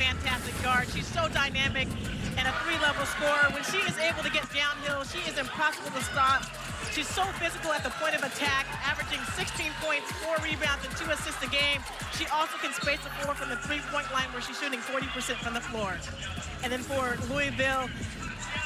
fantastic guard. She's so dynamic and a three-level scorer. When she is able to get downhill, she is impossible to stop. She's so physical at the point of attack, averaging 16 points, 4 rebounds, and 2 assists a game. She also can space the floor from the three-point line where she's shooting 40% from the floor. And then for Louisville,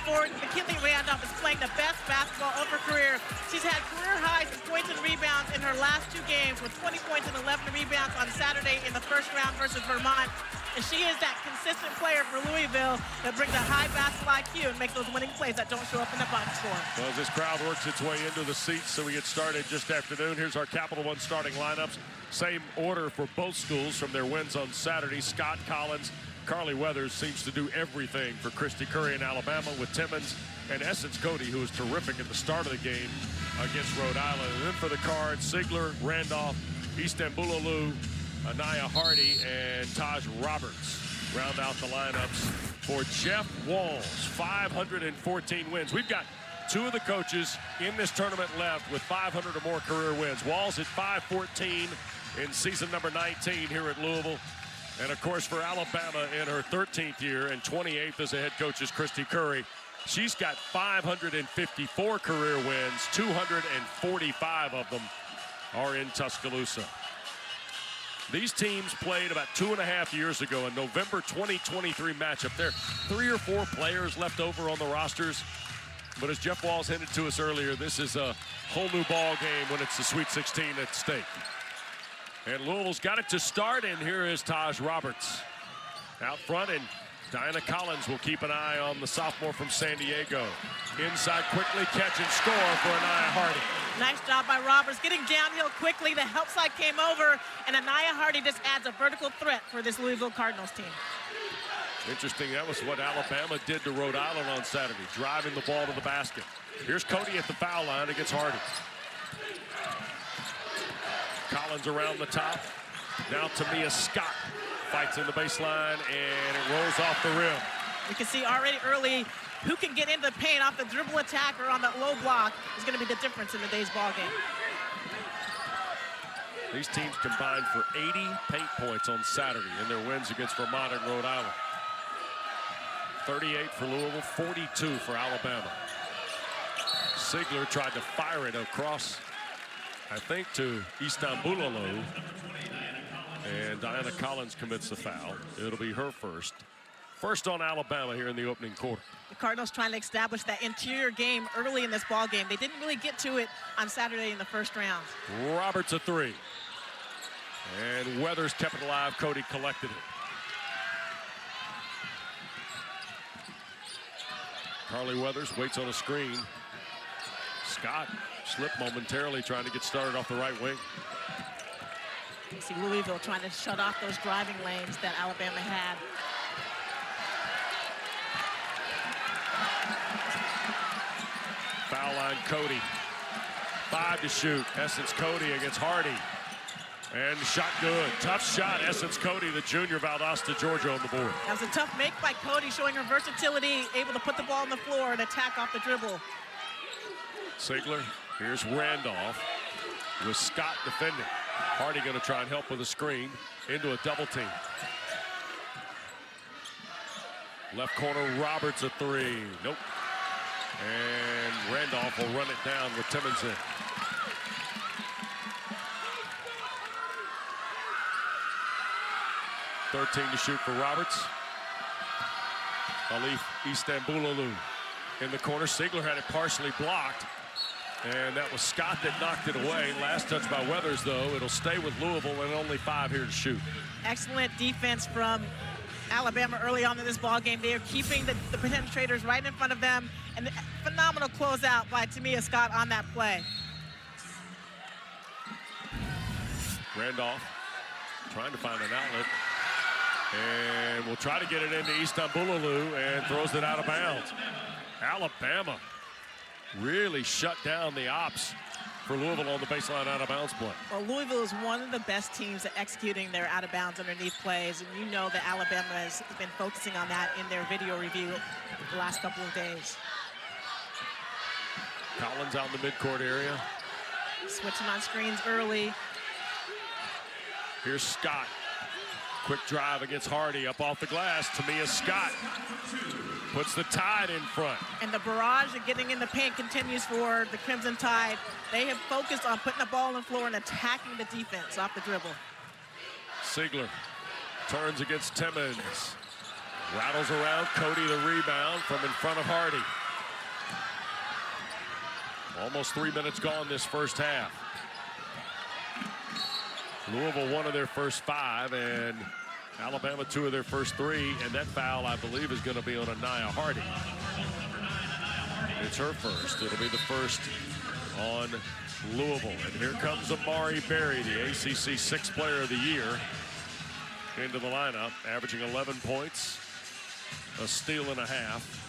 McKinley Randolph is playing the best basketball of her career. She's had career highs in points and rebounds in her last 2 games with 20 points and 11 rebounds on Saturday in the first round versus Vermont. And she is that consistent player for Louisville that brings a high basketball IQ and makes those winning plays that don't show up in the box score. Well, as this crowd works its way into the seats, so we get started just afternoon. Here's our Capital One starting lineups. Same order for both schools from their wins on Saturday. Scott Collins, Carly Weathers seems to do everything for Christy Curry in Alabama with Timmons and Essence Cody, who was terrific at the start of the game against Rhode Island. And then for the Cards, Ziegler, Randolph, Istanbuloglu, Anaya Hardy, and Taj Roberts round out the lineups for Jeff Walls. 514 wins. We've got 2 of the coaches in this tournament left with 500 or more career wins. Walls at 514 in season number 19 here at Louisville. And of course for Alabama in her 13th year and 28th as a head coach is Christy Curry. She's got 554 career wins. 245 of them are in Tuscaloosa. These teams played about 2.5 years ago, a November 2023 matchup. There are 3 or 4 players left over on the rosters. But as Jeff Walls hinted to us earlier, this is a whole new ball game when it's the Sweet 16 at stake. And Louisville's got it to start, and here is Taj Roberts out front, and Diana Collins will keep an eye on the sophomore from San Diego. Inside quickly, catch and score for Anaya Hardy. Nice job by Roberts, getting downhill quickly. The help side came over, and Anaya Hardy just adds a vertical threat for this Louisville Cardinals team. Interesting, that was what Alabama did to Rhode Island on Saturday, driving the ball to the basket. Here's Cody at the foul line against Hardy. Collins around the top. Now Tamia Scott fights in the baseline, and it rolls off the rim. You can see already early who can get into the paint off the dribble attack or on that low block is going to be the difference in the day's ball game. These teams combined for 80 paint points on Saturday in their wins against Vermont and Rhode Island. 38 for Louisville, 42 for Alabama. Ziegler tried to fire it across, I think, to Istanbuloglu. And Diana Collins commits the foul. It'll be her first. First on Alabama here in the opening quarter. The Cardinals trying to establish that interior game early in this ball game. They didn't really get to it on Saturday in the first round. Roberts a 3. And Weathers kept it alive. Cody collected it. Carly Weathers waits on a screen. Scott slipped momentarily trying to get started off the right wing. You see Louisville trying to shut off those driving lanes that Alabama had. Foul line, Cody. 5 to shoot. Essence Cody against Hardy. And shot good. Tough shot, Essence Cody, the junior, Valdosta, Georgia, on the board. That was a tough make by Cody, showing her versatility, able to put the ball on the floor and attack off the dribble. Ziegler, here's Randolph with Scott defending. Hardy going to try and help with a screen into a double team. Left corner, Roberts a 3. Nope. And Randolph will run it down with Timmons in. .13 to shoot for Roberts. Alif Istanbuloglu in the corner. Ziegler had it partially blocked. And that was Scott that knocked it away. Last touch by Weathers, though. It'll stay with Louisville, and only 5 here to shoot. Excellent defense from Alabama early on in this ball game. They are keeping the penetrators right in front of them. And phenomenal closeout by Tamia Scott on that play. Randolph trying to find an outlet. And will try to get it into Istanbuloglu and throws it out of bounds. Alabama really shut down the ops for Louisville on the baseline out of bounds play. Well, Louisville is one of the best teams at executing their out of bounds underneath plays, and you know that Alabama has been focusing on that in their video review the last couple of days. Collins out in the midcourt area. Switching on screens early. Here's Scott. Quick drive against Hardy, up off the glass. Tamia Scott puts the Tide in front. And the barrage of getting in the paint continues for the Crimson Tide. They have focused on putting the ball on the floor and attacking the defense off the dribble. Ziegler turns against Timmons. Rattles around, Cody the rebound from in front of Hardy. Almost 3 minutes gone this first half. Louisville 1 of their first 5, and Alabama 2 of their first 3, and that foul, I believe, is going to be on Anaya Hardy. It's her first. It'll be the first on Louisville. And here comes Amari Berry, the ACC 6th Player of the Year, into the lineup, averaging 11 points, a steal and a half.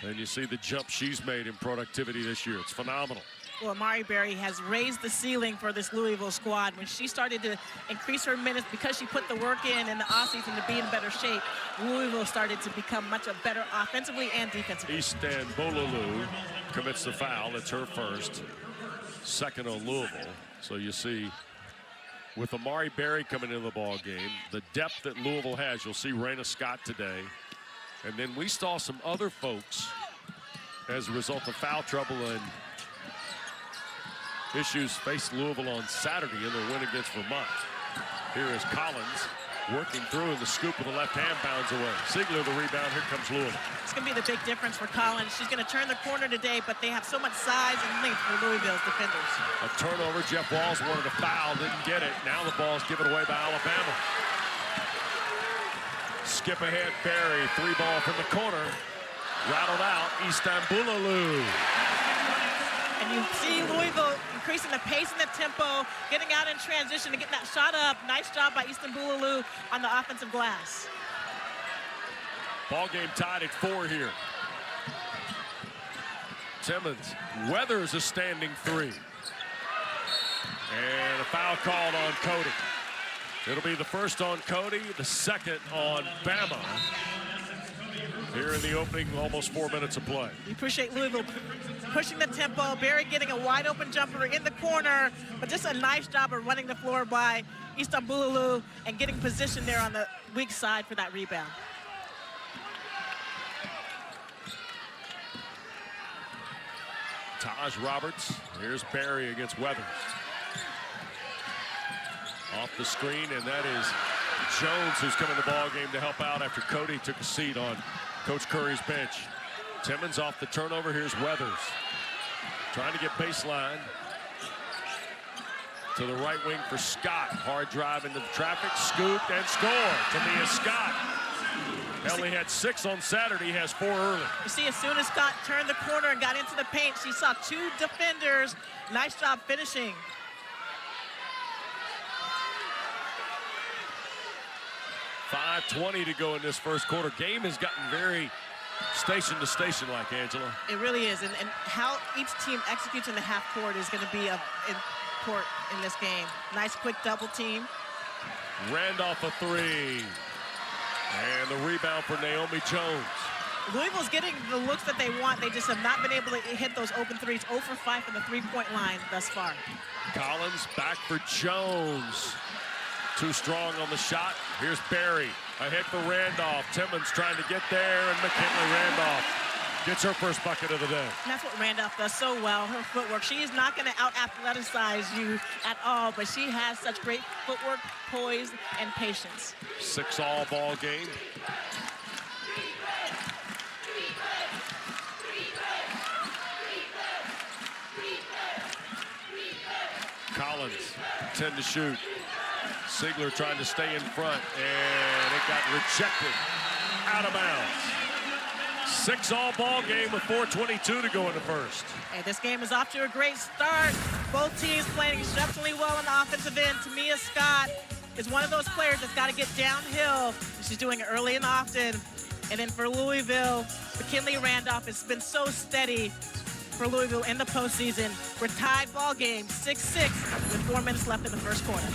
And you see the jump she's made in productivity this year. It's phenomenal. Well, Amari Berry has raised the ceiling for this Louisville squad. When she started to increase her minutes because she put the work in the offseason to be in better shape, Louisville started to become much better offensively and defensively. Istanbululu commits the foul. It's her first. Second on Louisville. So you see, with Amari Berry coming into the ball game, the depth that Louisville has, you'll see Raina Scott today. And then we saw some other folks as a result of foul trouble and issues faced Louisville on Saturday in their win against Vermont. Here is Collins working through, and the scoop with the left hand bounds away. Ziegler the rebound. Here comes Louisville. It's going to be the big difference for Collins. She's going to turn the corner today, but they have so much size and length for Louisville's defenders. A turnover. Jeff Walls wanted a foul, didn't get it. Now the ball's given away by Alabama. Skip ahead, Berry. 3-ball from the corner. Rattled out, Istanbululu. And you see Louisville increasing the pace and the tempo, getting out in transition and getting that shot up. Nice job by Istanbululu on the offensive glass. Ball game tied at 4 here. Timmons weathers a standing 3. And a foul called on Cody. It'll be the first on Cody, the second on Bama. Here in the opening, almost 4 minutes of play. We appreciate Louisville pushing the tempo. Berry getting a wide open jumper in the corner, but just a nice job of running the floor by Istanbululu and getting position there on the weak side for that rebound. Taj Roberts. Here's Berry against Weathers. Off the screen, and that is Jones who's come in the ball game to help out after Cody took a seat on Coach Curry's bench. Timmons off the turnover. Here's Weathers trying to get baseline to the right wing for Scott. Hard drive into the traffic, scooped and scored. Tamia Scott. Only had 6 on Saturday, has 4 early. You see, as soon as Scott turned the corner and got into the paint, she saw 2 defenders. Nice job finishing. .5:20 to go in this first quarter. Game has gotten very station to station like, Angela. It really is, and how each team executes in the half court is going to be important in this game. Nice quick double team. Randolph a 3. And the rebound for Naomi Jones. Louisville's getting the looks that they want. They just have not been able to hit those open threes. 0 for 5 from the three-point line thus far. Collins back for Jones. Too strong on the shot. Here's Berry. Ahead for Randolph. Timmons trying to get there, and McKinley Randolph gets her first bucket of the day. And that's what Randolph does so well, her footwork. She is not going to out-athleticize you at all, but she has such great footwork, poise, and patience. 6-all ball game. Collins, 10 to shoot. Ziegler trying to stay in front, and it got rejected out of bounds. 6-all ball game with 4:22 to go in the first. Hey, this game is off to a great start. Both teams playing exceptionally well on the offensive end. Tamia Scott is one of those players that's got to get downhill. She's doing it early and often. And then for Louisville, McKinley Randolph has been so steady for Louisville in the postseason. We're tied ball game, 6-6, with 4 minutes left in the first quarter.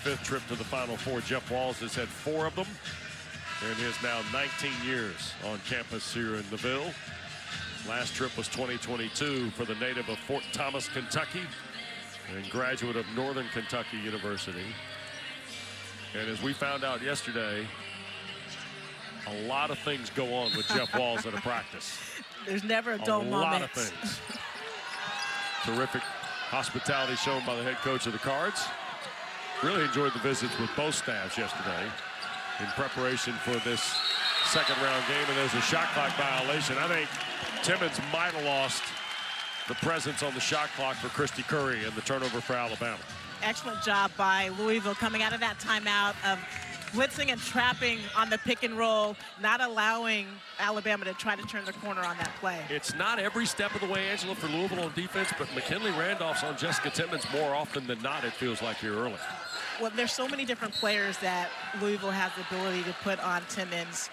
5th trip to the Final Four. Jeff Walls has had 4 of them in his now 19 years on campus here in Louisville. Last trip was 2022 for the native of Fort Thomas, Kentucky. and graduate of Northern Kentucky University. And as we found out yesterday, a lot of things go on with Jeff Walz at a practice. There's never a dull moment. A lot of things. Terrific hospitality shown by the head coach of the Cards. Really enjoyed the visits with both staffs yesterday in preparation for this second round game, and there's a shot clock violation. I think Timmons might have lost the presence on the shot clock for Christy Curry and the turnover for Alabama. Excellent job by Louisville coming out of that timeout of blitzing and trapping on the pick and roll, not allowing Alabama to try to turn the corner on that play. It's not every step of the way, Angela, for Louisville on defense, but McKinley Randolph's on Jessica Timmons more often than not, it feels like, here early. Well, there's so many different players that Louisville has the ability to put on Timmons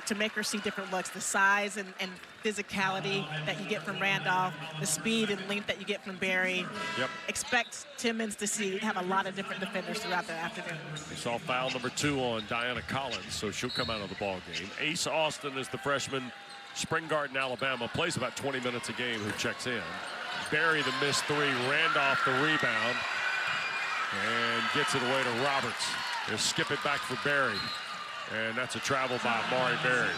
to make her see different looks. The size and physicality that you get from Randolph, the speed and length that you get from Barry. Yep. Expect Timmons to have a lot of different defenders throughout the afternoon. We saw foul number 2 on Diana Collins, so she'll come out of the ball game. Ace Austin is the freshman, Spring Garden, Alabama, plays about 20 minutes a game, who checks in. Barry the missed 3, Randolph the rebound, and gets it away to Roberts. They'll skip it back for Barry, and that's a travel by Mari Barry.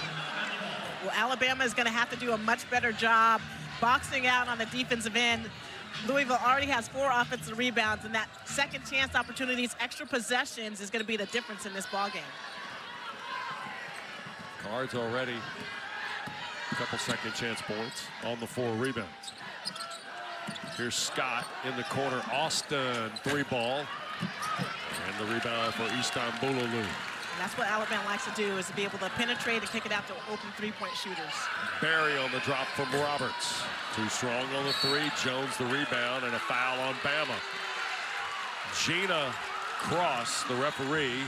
Well, Alabama is going to have to do a much better job boxing out on the defensive end. Louisville already has 4 offensive rebounds, and that second chance opportunities, extra possessions is going to be the difference in this ballgame. Cards already a couple second chance points on the 4 rebounds. Here's Scott in the corner. Austin 3-ball. And the rebound for Istanbululu. And that's what Alabama likes to do, is to be able to penetrate and kick it out to open three-point shooters. Barry on the drop from Roberts. Too strong on the 3. Jones the rebound, and a foul on Bama. Gina Cross, the referee,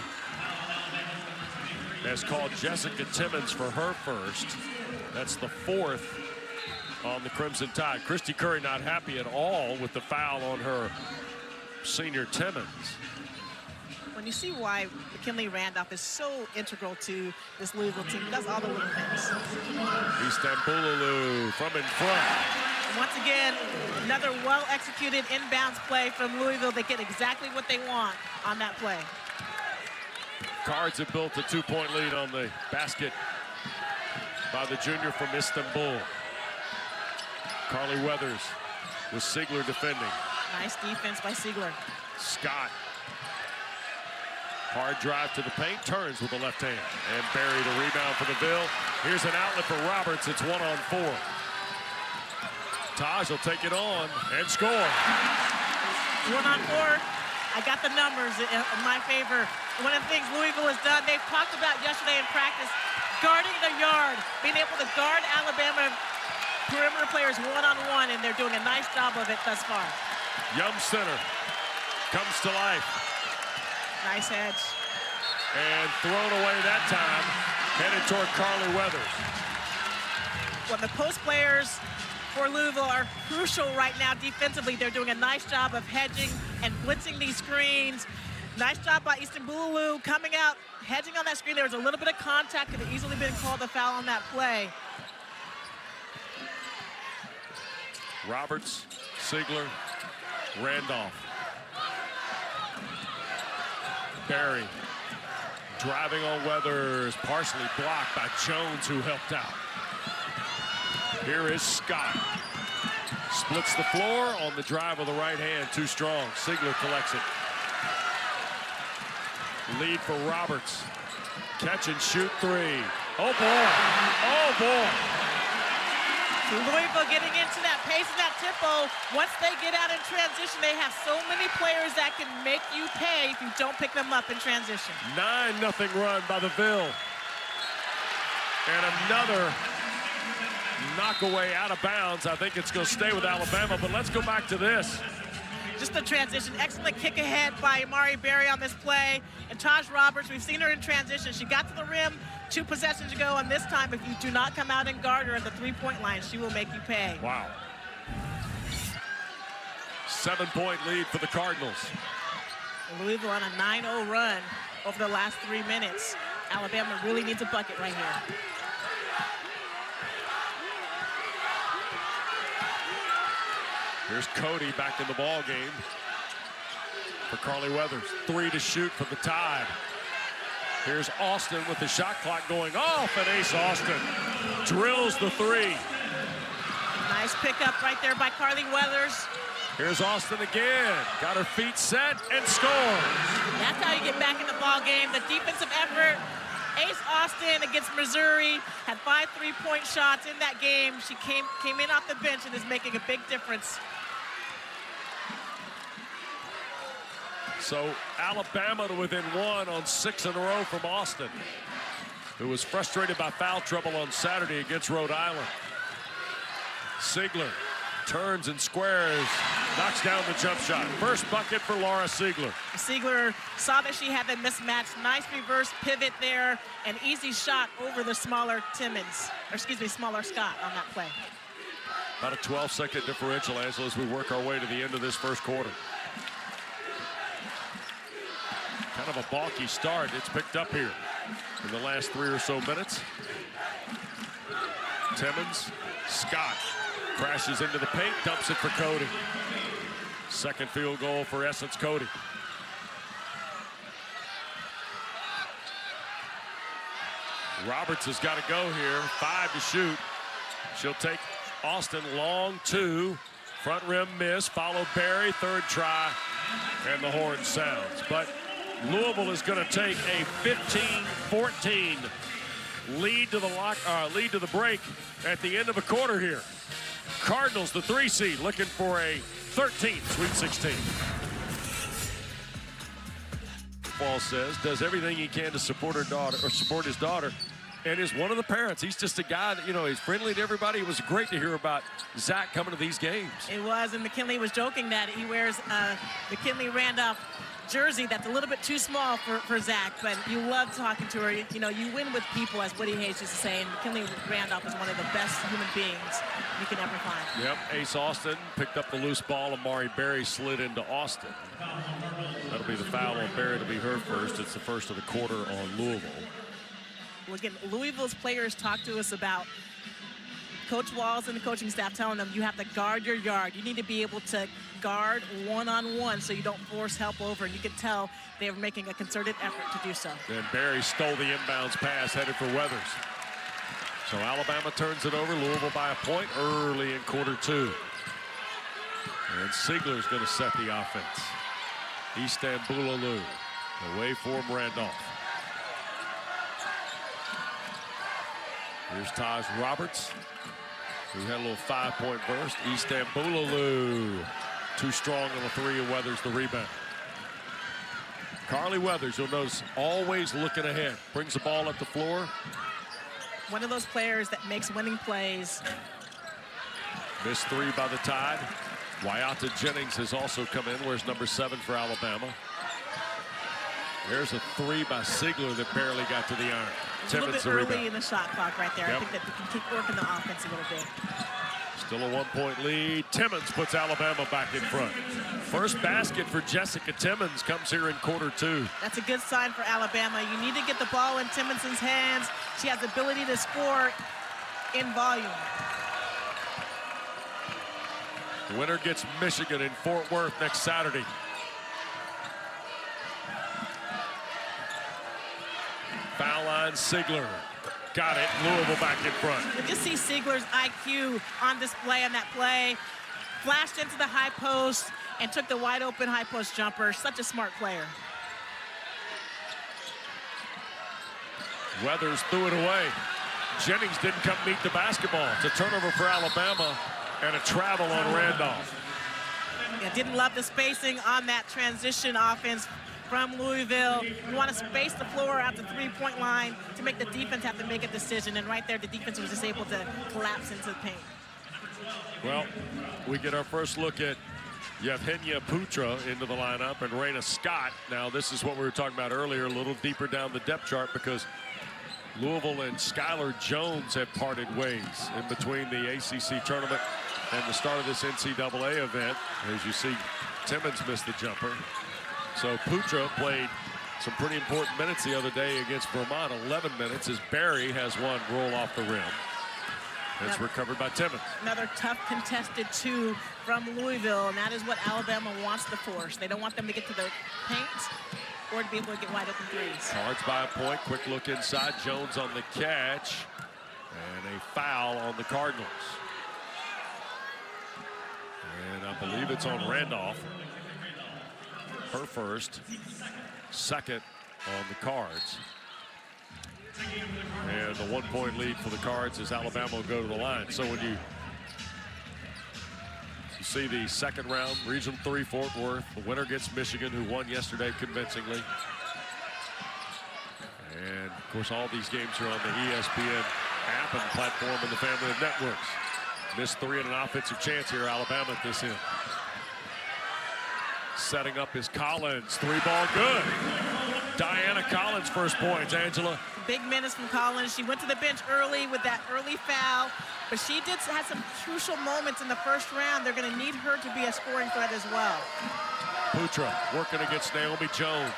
has called Jessica Timmons for her first. That's the 4th on the Crimson Tide. Christy Curry not happy at all with the foul on her senior Timmons. When you see why McKinley Randolph is so integral to this Louisville team, he does all the little things. Istanbululu from in front. And once again, another well-executed inbounds play from Louisville. They get exactly what they want on that play. Cards have built a 2-point lead on the basket by the junior from Istanbul. Carly Weathers with Siegler defending. Nice defense by Siegler. Scott. Hard drive to the paint, turns with the left hand. And Barry the rebound for the Ville. Here's an outlet for Roberts. It's 1-on-4. Taj will take it on and score. 1-on-4. I got the numbers in my favor. One of the things Louisville has done, they've talked about yesterday in practice, guarding the yard, being able to guard Alabama perimeter players one-on-one, and they're doing a nice job of it thus far. Yum Center comes to life. Nice edge. And thrown away that time, headed toward Carly Weathers. Well, the post players for Louisville are crucial right now defensively. They're doing a nice job of hedging and blitzing these screens. Nice job by Istanbululu coming out, hedging on that screen. There was a little bit of contact. Could have easily been called a foul on that play. Roberts, Siegler, Randolph. Barry driving on Weathers, partially blocked by Jones, who helped out. Here is Scott. Splits the floor on the drive with the right hand, too strong. Siegler collects it. Lead for Roberts. Catch and shoot 3. Oh boy, oh boy. Louisville getting into that pace and that tempo. Once they get out in transition, they have so many players that can make you pay if you don't pick them up in transition. 9-0 run by the Ville. And another knockaway out of bounds. I think it's going to stay with Alabama, but let's go back to this. Just the transition. Excellent kick ahead by Mari Barry on this play. And Taj Roberts, we've seen her in transition. She got to the rim 2 possessions ago, and this time, if you do not come out and guard her at the 3-point line, she will make you pay. Wow. 7-point lead for the Cardinals. Louisville on a 9-0 run over the last 3 minutes. Alabama really needs a bucket right here. Here's Cody back in the ball game for Carly Weathers. 3 to shoot for the Tide. Here's Austin with the shot clock going off, and Ace Austin drills the 3. Nice pickup right there by Carly Weathers. Here's Austin again. Got her feet set and scores. That's how you get back in the ball game. The defensive effort. Ace Austin against Missouri had 5 3-point shots in that game. She came in off the bench and is making a big difference. So Alabama to within 1 on 6 in a row from Austin, who was frustrated by foul trouble on Saturday against Rhode Island. Siegler turns and squares, knocks down the jump shot. First bucket for Laura Siegler. Siegler saw that she had the mismatch. Nice reverse pivot there. An easy shot over the smaller smaller Scott on that play. About a 12-second differential, Angela, as we work our way to the end of this first quarter. Kind of a balky start. It's picked up here in the last 3 or so minutes. Timmons, Scott crashes into the paint, dumps it for Cody. Second field goal for Essence Cody. Roberts has got to go here. 5 to shoot. She'll take Austin long 2. Front rim miss. Follow Barry. 3rd try. And the horn sounds. But Louisville is going to take a 15-14 lead to the break at the end of a quarter here. Cardinals, the 3 seed, looking for a 13th Sweet 16. Paul says does everything he can to support her daughter or support his daughter, and is one of the parents. He's just a guy that, he's friendly to everybody. It was great to hear about Zach coming to these games. It was, and McKinley was joking that he wears McKinley Randolph jersey that's a little bit too small for Zach, but you love talking to her. You win with people, as Woody Hayes used to say, and McKinley Randolph is one of the best human beings you can ever find. Yep, Ace Austin picked up the loose ball. Amari Berry slid into Austin. That'll be the foul on Berry. It'll be her first. It's the first of the quarter on Louisville. Well, again, Louisville's players talk to us about Coach Walls and the coaching staff telling them you have to guard your yard. You need to be able to guard one-on-one so you don't force help over. And you can tell they were making a concerted effort to do so. And Barry stole the inbounds pass, headed for Weathers. So Alabama turns it over. Louisville by a point early in quarter 2. And Siegler's going to set the offense. Istanbululu away for Randolph. Here's Taj Roberts, who had a little 5-point burst. Istanbululu, too strong on the 3, and Weathers the rebound. Carly Weathers, you'll notice, always looking ahead. Brings the ball up the floor. One of those players that makes winning plays. Missed 3 by the Tide. Wyatta Jennings has also come in. Where's number 7 for Alabama? There's a 3 by Siegler that barely got to the iron. A little bit early in the shot clock right there. Yep. I think that we can keep working the offense a little bit. Still a 1-point lead. Timmons puts Alabama back in front. First basket for Jessica Timmons comes here in quarter 2. That's a good sign for Alabama. You need to get the ball in Timmons' hands. She has the ability to score in volume. The winner gets Michigan in Fort Worth next Saturday. Foul line, Siegler. Got it. Louisville back in front. You just see Siegler's IQ on display on that play. Flashed into the high post and took the wide open high post jumper. Such a smart player. Weathers threw it away. Jennings didn't come meet the basketball. It's a turnover for Alabama and a travel on Randolph. Yeah, didn't love the spacing on that transition offense from Louisville. You want to space the floor at the 3-point line to make the defense have to make a decision. And right there, the defense was just able to collapse into the paint. Well, we get our first look at Yevgenia Putra into the lineup and Raina Scott. Now, this is what we were talking about earlier, a little deeper down the depth chart, because Louisville and Skylar Jones have parted ways in between the ACC tournament and the start of this NCAA event. As you see, Timmons missed the jumper. So Putra played some pretty important minutes the other day against Vermont, 11 minutes, as Barry has one roll off the rim. It's recovered by Timmons. Another tough contested 2 from Louisville, and that is what Alabama wants to force. They don't want them to get to the paint or to be able to get wide open threes. Cards by a point. Quick look inside. Jones on the catch. And a foul on the Cardinals. And I believe it's on Randolph. Her first. Second on the Cards. And the 1-point lead for the Cards as Alabama will go to the line. So when you see the second round, Region 3 Fort Worth, the winner gets Michigan, who won yesterday convincingly. And of course, all these games are on the ESPN app and platform and the family of networks. Missed 3 and an offensive chance here, Alabama at this end. Setting up is Collins, 3-ball good. Diana Collins first points, Angela. Big minutes from Collins. She went to the bench early with that early foul, but she did have some crucial moments in the first round. They're going to need her to be a scoring threat as well. Putra working against Naomi Jones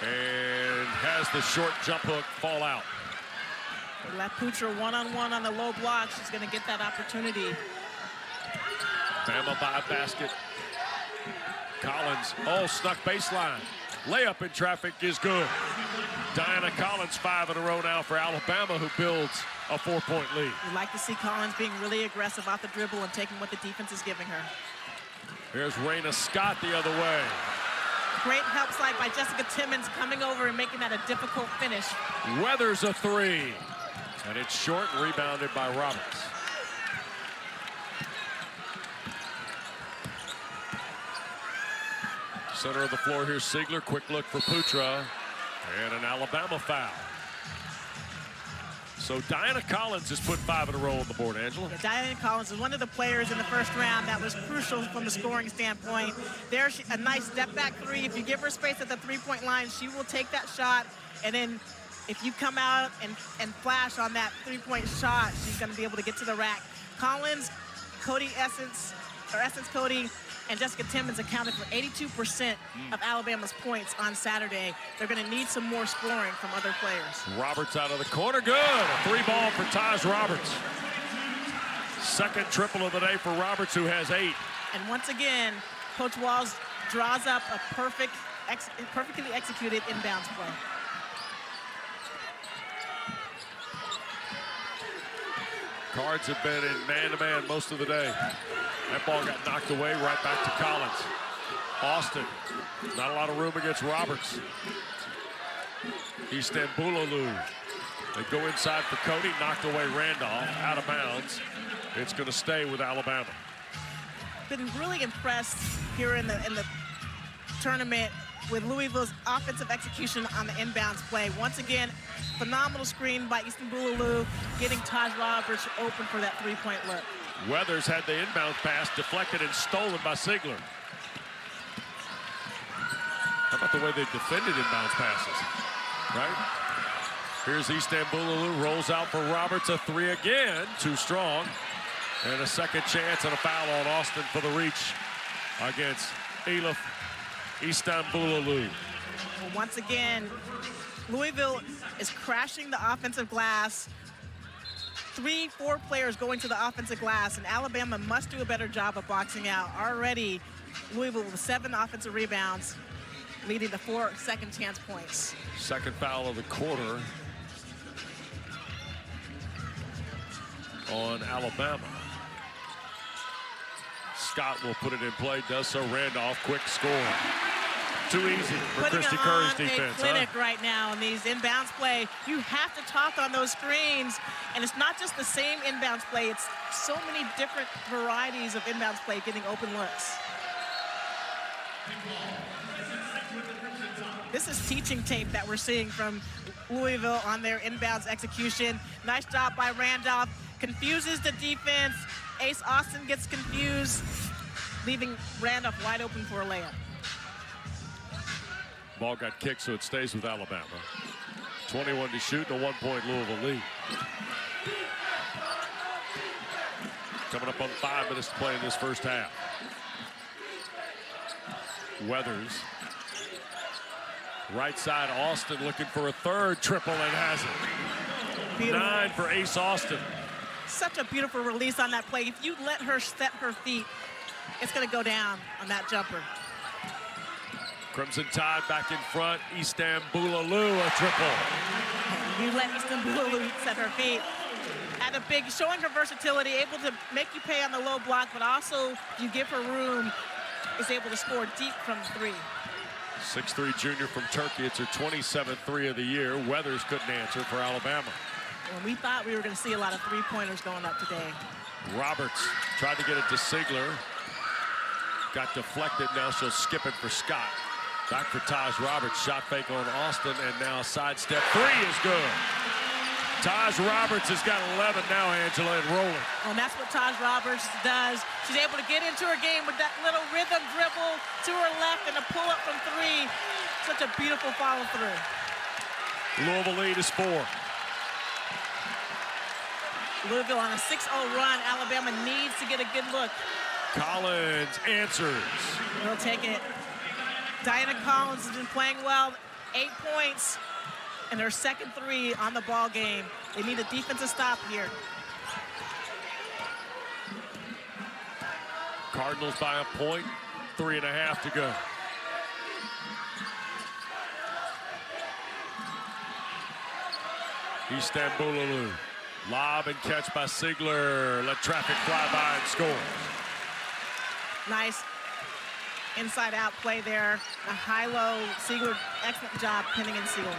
and has the short jump hook fall out. They let Putra one-on-one on the low block. She's going to get that opportunity. Bama by a basket. Collins, snuck baseline. Layup in traffic is good. Diana Collins 5 in a row now for Alabama, who builds a 4-point lead. We like to see Collins being really aggressive off the dribble and taking what the defense is giving her. Here's Raina Scott the other way. Great help slide by Jessica Timmons coming over and making that a difficult finish. Weathers a 3. And it's short and rebounded by Roberts. Center of the floor here, Siegler. Quick look for Putra. And an Alabama foul. So Diana Collins has put 5 in a row on the board, Angela. Yeah, Diana Collins is one of the players in the first round that was crucial from the scoring standpoint. There's a nice step-back 3. If you give her space at the 3-point line, she will take that shot. And then if you come out and flash on that 3-point shot, she's going to be able to get to the rack. Collins, Essence Cody, and Jessica Timmons accounted for 82% of Alabama's points on Saturday. They're going to need some more scoring from other players. Roberts out of the corner, good. A 3-ball for Taj Roberts. Second triple of the day for Roberts, who has 8. And once again, Coach Walls draws up a perfectly executed inbounds play. Cards have been in man-to-man most of the day. That ball got knocked away, right back to Collins. Austin, not a lot of room against Roberts. Istanbuloglu. They go inside for Cody, knocked away Randolph, out of bounds. It's going to stay with Alabama. Been really impressed here in the tournament with Louisville's offensive execution on the inbounds play. Once again, phenomenal screen by Istanbuloglu, getting Taj Roberts open for that 3-point look. Weathers had the inbound pass deflected and stolen by Siegler. How about the way they defended inbounds passes, right? Here's Istanbuloglu, rolls out for Roberts, a 3 again, too strong. And a second chance and a foul on Austin for the reach against Elif Istanbuloglu. Well, once again, Louisville is crashing the offensive glass. 3-4 players going to the offensive glass, and Alabama must do a better job of boxing out. Already, Louisville with 7 offensive rebounds, leading to 4 second chance points. Second foul of the quarter on Alabama. Scott will put it in play, does so. Randolph, quick score. Too easy for Christy Curry's defense. Putting on a clinic right now in these inbounds play. You have to talk on those screens, and it's not just the same inbounds play. It's so many different varieties of inbounds play getting open looks. This is teaching tape that we're seeing from Louisville on their inbounds execution. Nice job by Randolph. Confuses the defense. Ace Austin gets confused, leaving Randolph wide open for a layup. Ball got kicked, so it stays with Alabama. 21 to shoot, and a 1-point Louisville lead. Coming up on 5 minutes to play in this first half. Weathers. Right side, Austin looking for a third triple and has it. Beautiful. 9 for Ace Austin. Such a beautiful release on that play. If you let her step her feet, it's going to go down on that jumper. Crimson Tide back in front. Istanbululu, a triple. You let Istanbululu set her feet. At a big, showing her versatility, able to make you pay on the low block, but also, if you give her room, is able to score deep from three. 6'3" junior from Turkey. It's her 27th three of the year. Weathers couldn't answer for Alabama. When we thought we were going to see a lot of three-pointers going up today. Roberts tried to get it to Sigler. Got deflected. Now she'll skip it for Scott. Back for Taj Roberts. Shot fake on Austin, and now a sidestep three is good. Taj Roberts has got 11 now, Angela, and rolling. And that's what Taj Roberts does. She's able to get into her game with that little rhythm dribble to her left and a pull-up from three. Such a beautiful follow-through. Louisville lead is 4. Louisville on a 6-0 run. Alabama needs to get a good look. Collins answers. We'll take it. Diana Collins has been playing well. 8 points. And her second three on the ball game. They need a defensive stop here. Cardinals by a point, 3.5 to go. Istanbululu, lob and catch by Sigler. Let traffic fly by and score. Nice inside-out play there. A high-low. Sigler, excellent job pinning and sealing.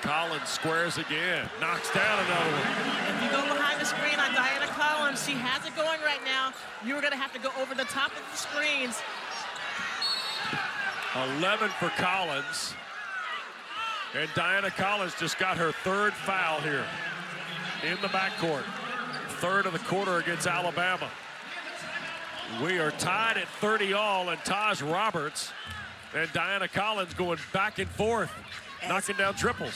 Collins squares again, knocks down another one. If you go behind the screen on Diana Collins, she has it going right now. You're going to have to go over the top of the screens. 11 for Collins. And Diana Collins just got her third foul here in the backcourt. Third of the quarter against Alabama. We are tied at 30 all, and Taj Roberts and Diana Collins going back and forth, knocking down triples.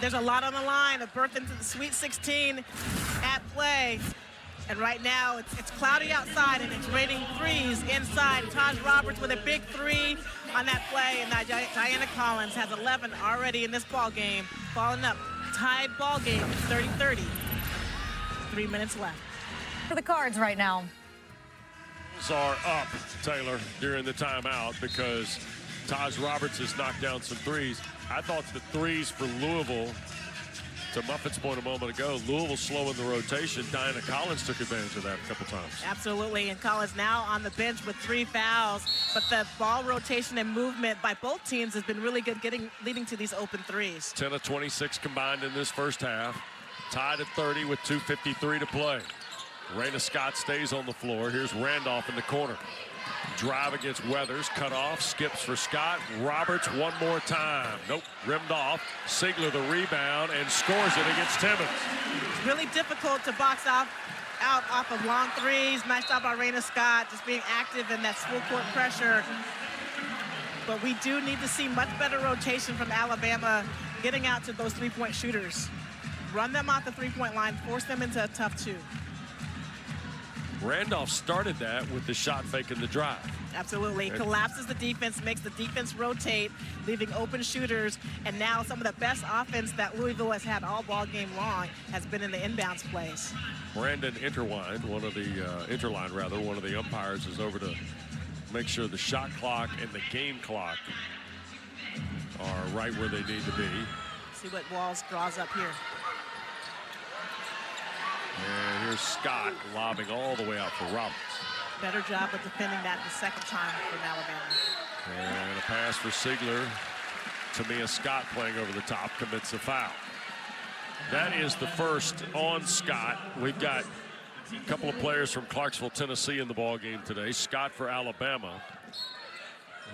There's a lot on the line. A berth into the Sweet 16 at play. And right now, it's cloudy outside, and it's raining threes inside. Taj Roberts with a big three on that play, and Diana Collins has 11 already in this ball game. Falling up, tied ball game, 30-30. 3 minutes left. For the Cards right now. Are up, Taylor, during the timeout because Taj Roberts has knocked down some threes. I thought the threes for Louisville, to Muffin's point a moment ago, Louisville slowing the rotation. Diana Collins took advantage of that a couple times. Absolutely, and Collins now on the bench with 3 fouls, but the ball rotation and movement by both teams has been really good, leading to these open threes. 10 of 26 combined in this first half. Tied at 30 with 2:53 to play. Raina Scott stays on the floor. Here's Randolph in the corner. Drive against Weathers, cut off, skips for Scott. Roberts one more time. Nope, rimmed off. Sigler the rebound and scores it against Timmons. It's really difficult to box out off of long threes. Nice job by Raina Scott, just being active in that full court pressure. But we do need to see much better rotation from Alabama, getting out to those three-point shooters. Run them off the three-point line, force them into a tough 2. Randolph started that with the shot fake and the drive. Absolutely. Collapses the defense, makes the defense rotate, leaving open shooters. And now some of the best offense that Louisville has had all ball game long has been in the inbounds plays. Brandon Interline, one of the umpires, is over to make sure the shot clock and the game clock are right where they need to be. See what Walls draws up here. And here's Scott lobbing all the way out for Roberts. Better job of defending that the second time from Alabama. And a pass for Sigler. Tamia Scott playing over the top commits a foul. That is the first on Scott. We've got a couple of players from Clarksville, Tennessee in the ball game today. Scott for Alabama.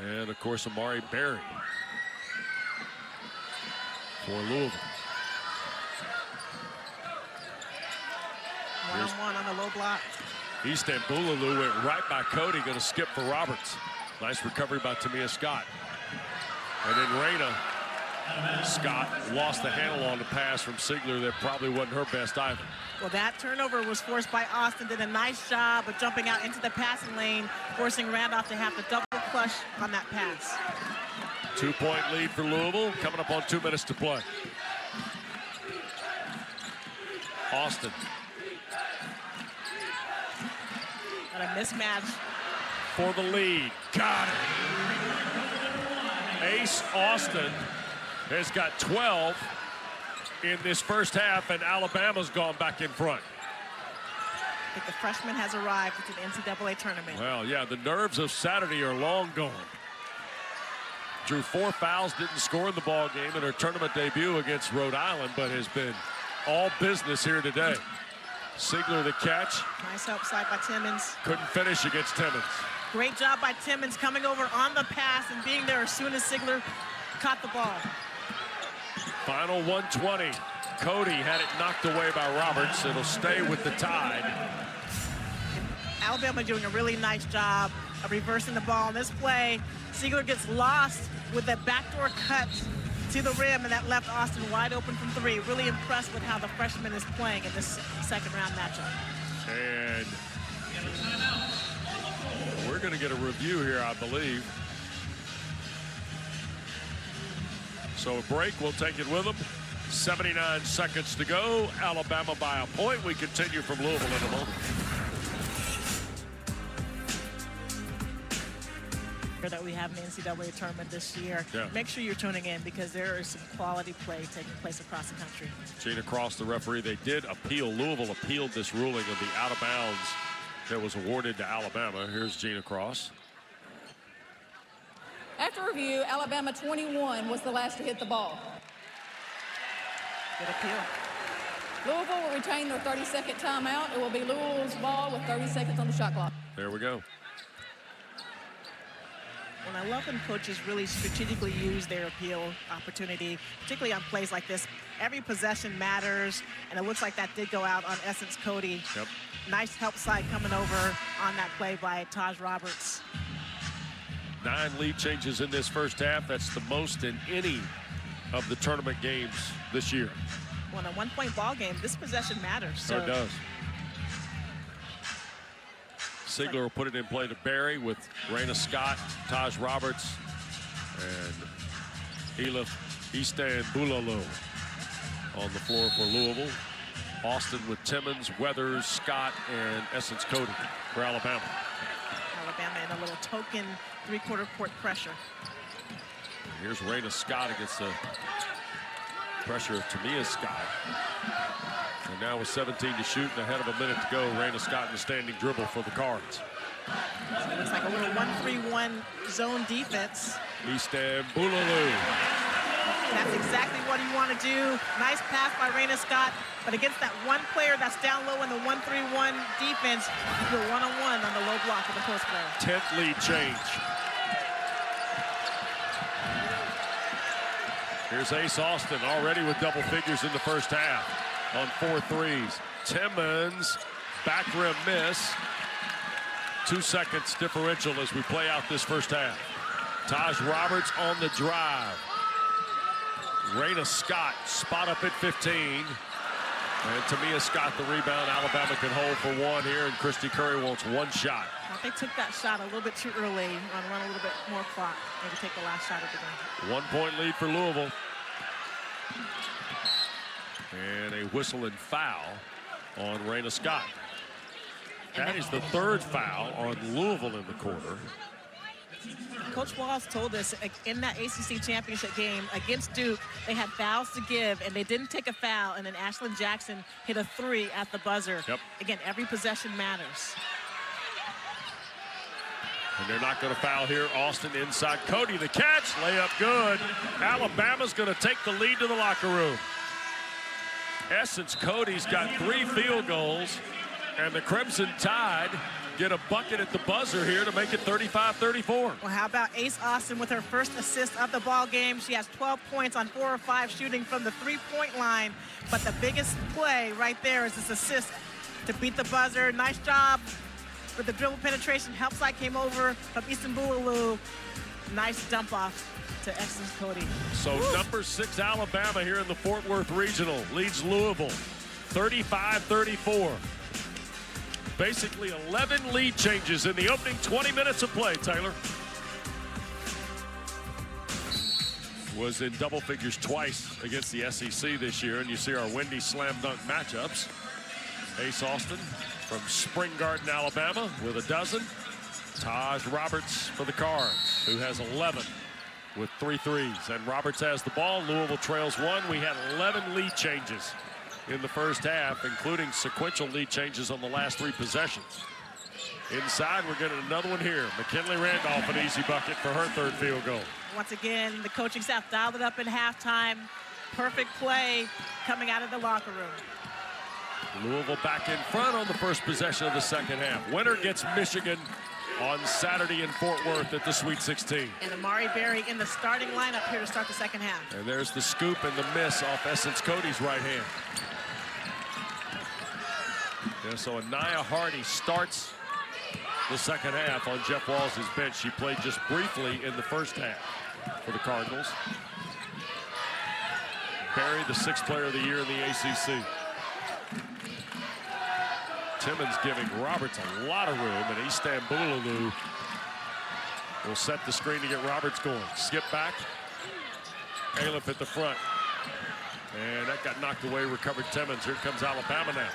And of course, Amari Berry for Louisville. One-on-one on the low block. Istanbululu went right by Cody, going to skip for Roberts. Nice recovery by Tamia Scott. And then Raina Scott lost the handle on the pass from Sigler that probably wasn't her best either. Well, that turnover was forced by Austin. Did a nice job of jumping out into the passing lane, forcing Randolph to have to double clutch on that pass. 2-point lead for Louisville, coming up on 2 minutes to play. Austin And a mismatch. For the lead. Got it. Ace Austin has got 12 in this first half, and Alabama's gone back in front. I think the freshman has arrived to the NCAA tournament. Well, yeah, the nerves of Saturday are long gone. Drew 4 fouls, didn't score in the ball game in her tournament debut against Rhode Island, but has been all business here today. Sigler the catch. Nice help side by Timmons. Couldn't finish against Timmons. Great job by Timmons coming over on the pass and being there as soon as Sigler caught the ball. Final 120. Cody had it knocked away by Roberts. It'll stay with the Tide. Alabama doing a really nice job of reversing the ball. In this play, Sigler gets lost with that backdoor cut to the rim, and that left Austin wide open from 3. Really impressed with how the freshman is playing in this second round matchup. And we're going to get a review here, I believe. So a break, we'll take it with them. 79 seconds to go. Alabama by a point. We continue from Louisville in a moment. That we have in the NCAA tournament this year. Yeah. Make sure you're tuning in because there is some quality play taking place across the country. Gina Cross, the referee, they did appeal. Louisville appealed this ruling of the out of bounds that was awarded to Alabama. Here's Gina Cross. After review, Alabama 21 was the last to hit the ball. Good appeal. Louisville will retain their 30-second timeout. It will be Louisville's ball with 30 seconds on the shot clock. There we go. And I love when coaches really strategically use their appeal opportunity, particularly on plays like this. Every possession matters, and it looks like that did go out on Essence Cody. Yep. Nice help side coming over on that play by Taj Roberts. 9 lead changes in this first half. That's the most in any of the tournament games this year. Well, in a one-point ball game, this possession matters. So it does. Sigler will put it in play to Barry with Raina Scott, Taj Roberts, and Eastan Bulalo on the floor for Louisville. Austin with Timmons, Weathers, Scott, and Essence Cody for Alabama. Alabama in a little token three-quarter court pressure. Here's Raina Scott against the pressure of Tamia Scott. And now with 17 to shoot and ahead of a minute to go, Raina Scott in the standing dribble for the Cards. So it looks like a little 1-3-1 zone defense. Eastan Bulalo. That's exactly what you want to do. Nice pass by Raina Scott, but against that one player that's down low in the 1-3-1 defense, you're one-on-one on the low block of the post player. 10th lead change. Here's Ace Austin already with double figures in the first half on 4 threes. Timmons, back rim miss. 2 seconds differential as we play out this first half. Taj Roberts on the drive. Raina Scott spot up at 15. And Tamia Scott the rebound. Alabama can hold for 1 here, and Christy Curry wants 1 shot. They took that shot a little bit too early, run a little bit more clock, maybe take the last shot of the game. 1-point lead for Louisville. And a whistle and foul on Raina Scott. That is the 3rd foul on Louisville in the quarter. Coach Walls told us in that ACC championship game against Duke, they had fouls to give, and they didn't take a foul, and then Ashlyn Jackson hit a 3 at the buzzer. Yep. Again, every possession matters. And they're not going to foul here. Austin inside. Cody the catch. Layup good. Alabama's going to take the lead to the locker room. Essence Cody's got 3 field goals, and the Crimson Tide get a bucket at the buzzer here to make it 35-34. Well, how about Ace Austin with her first assist of the ball game? She has 12 points on 4 or 5 shooting from the 3-point line, but the biggest play right there is this assist to beat the buzzer. Nice job with the dribble penetration. Help side came over from Eastan Bulalo. Nice dump off to Essence Cody. So number 6 Alabama here in the Fort Worth Regional leads Louisville 35-34. Basically 11 lead changes in the opening 20 minutes of play, Taylor. Was in double figures twice against the SEC this year, and you see our windy slam dunk matchups. Ace Austin from Spring Garden, Alabama, with a dozen. Taj Roberts for the Cards, who has 11 with 3 threes. And Roberts has the ball. Louisville trails 1. We had 11 lead changes in the first half, including sequential lead changes on the last 3 possessions. Inside, we're getting another one here. McKinley Randolph, an easy bucket for her 3rd field goal. Once again, the coaching staff dialed it up in halftime. Perfect play coming out of the locker room. Louisville back in front on the first possession of the second half. Winner gets Michigan on Saturday in Fort Worth at the Sweet 16. And Amari Berry in the starting lineup here to start the second half. And there's the scoop and the miss off Essence Cody's right hand. Yeah, so Anaya Hardy starts the second half on Jeff Walls' bench. She played just briefly in the first half for the Cardinals. Berry, the 6th player of the year in the ACC. Timmons giving Roberts a lot of room, and Istanbululu will set the screen to get Roberts going. Skip back. Aleph at the front. And that got knocked away, recovered Timmons. Here comes Alabama now.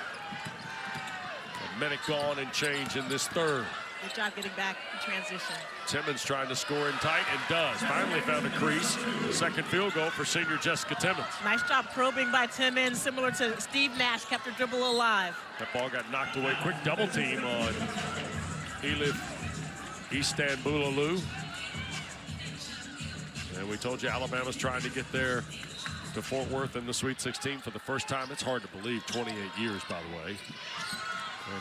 A minute gone and change in this third. Good job getting back in transition. Timmons trying to score in tight and does. Finally found a crease. Second field goal for senior Jessica Timmons. Nice job probing by Timmons, similar to Steve Nash, kept her dribble alive. That ball got knocked away. Quick double team on Elif Istanbululu. And we told you Alabama's trying to get there to Fort Worth in the Sweet 16 for the first time. It's hard to believe, 28 years, by the way.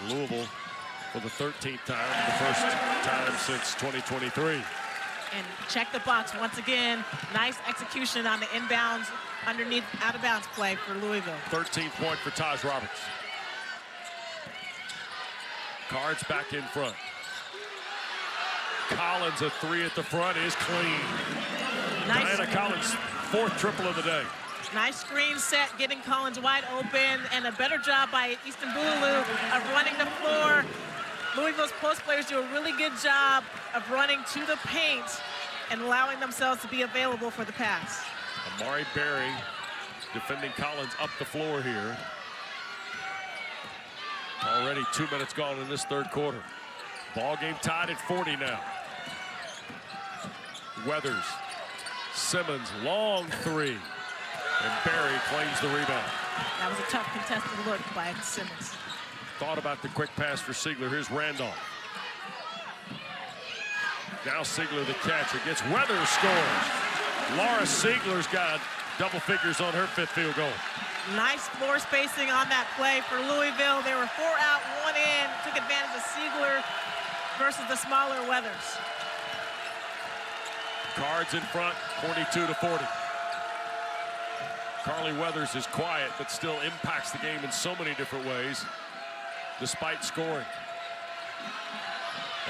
And Louisville for the 13th time, the first time since 2023. And check the box once again. Nice execution on the inbounds, underneath, out of bounds play for Louisville. 13th point for Taj Roberts. Cards back in front. Collins, a 3 at the front, is clean. Nice. Diana Collins, 4th triple of the day. Nice screen set, getting Collins wide open, and a better job by Istanbululu of running the floor. Louisville's post players do a really good job of running to the paint and allowing themselves to be available for the pass. Amari Berry defending Collins up the floor here. Already 2 minutes gone in this third quarter. Ball game tied at 40 now. Weathers, Simmons, long 3. And Berry claims the rebound. That was a tough contested look by Simmons. Thought about the quick pass for Siegler. Here's Randolph. Now Siegler the catch. It gets Weathers scores. Laura Siegler's got double figures on her 5th field goal. Nice floor spacing on that play for Louisville. They were 4 out, 1 in. Took advantage of Siegler versus the smaller Weathers. Cards in front, 42-40. Carly Weathers is quiet, but still impacts the game in so many different ways, despite scoring.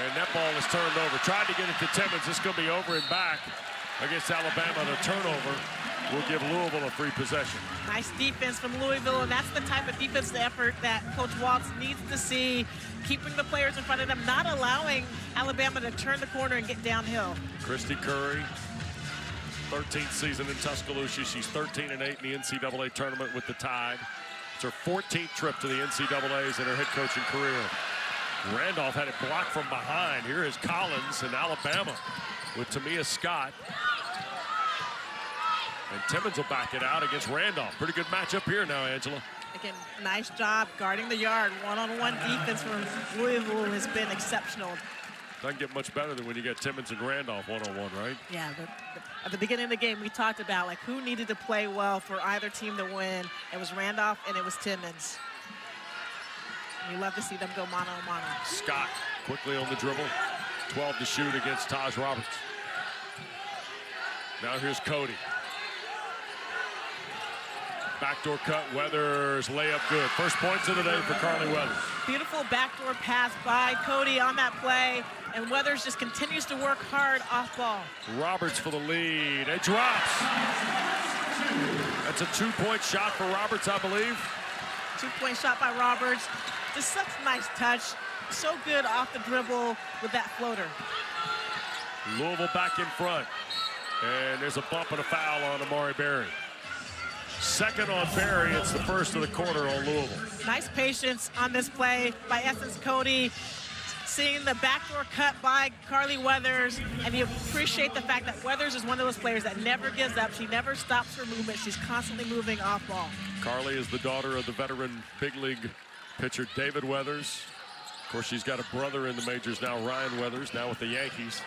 And that ball is turned over. Tried to get it to Timmons. It's going to be over and back against Alabama. The turnover will give Louisville a free possession. Nice defense from Louisville, and that's the type of defensive effort that Coach Waltz needs to see, keeping the players in front of them, not allowing Alabama to turn the corner and get downhill. Christy Curry, 13th season in Tuscaloosa. She's 13-8 in the NCAA tournament with the Tide. It's her 14th trip to the NCAAs in her head coaching career. Randolph had it blocked from behind. Here is Collins in Alabama with Tamia Scott. And Timmons will back it out against Randolph. Pretty good matchup here now, Angela. Again, nice job guarding the yard. One-on-one defense from Louisville has been exceptional. Doesn't get much better than when you get Timmons and Randolph one-on-one, right? Yeah, at the beginning of the game, we talked about like who needed to play well for either team to win. It was Randolph and it was Timmons. You love to see them go mano-a-mano. Scott quickly on the dribble. 12 to shoot against Taj Roberts. Now here's Cody. Backdoor cut, Weathers, layup good. First points of the day for Carly Weathers. Beautiful backdoor pass by Cody on that play, and Weathers just continues to work hard off ball. Roberts for the lead. It drops. That's a 2-point shot for Roberts, I believe. 2-point shot by Roberts. Just such a nice touch. So good off the dribble with that floater. Louisville back in front. And there's a bump and a foul on Amari Berry. Second on Barry. It's the first of the quarter on Louisville. Nice patience on this play by Essence Cody. Seeing the backdoor cut by Carly Weathers, and you appreciate the fact that Weathers is one of those players that never gives up. She never stops her movement. She's constantly moving off ball. Carly is the daughter of the veteran big league pitcher David Weathers. Of course, she's got a brother in the majors now, Ryan Weathers, now with the Yankees.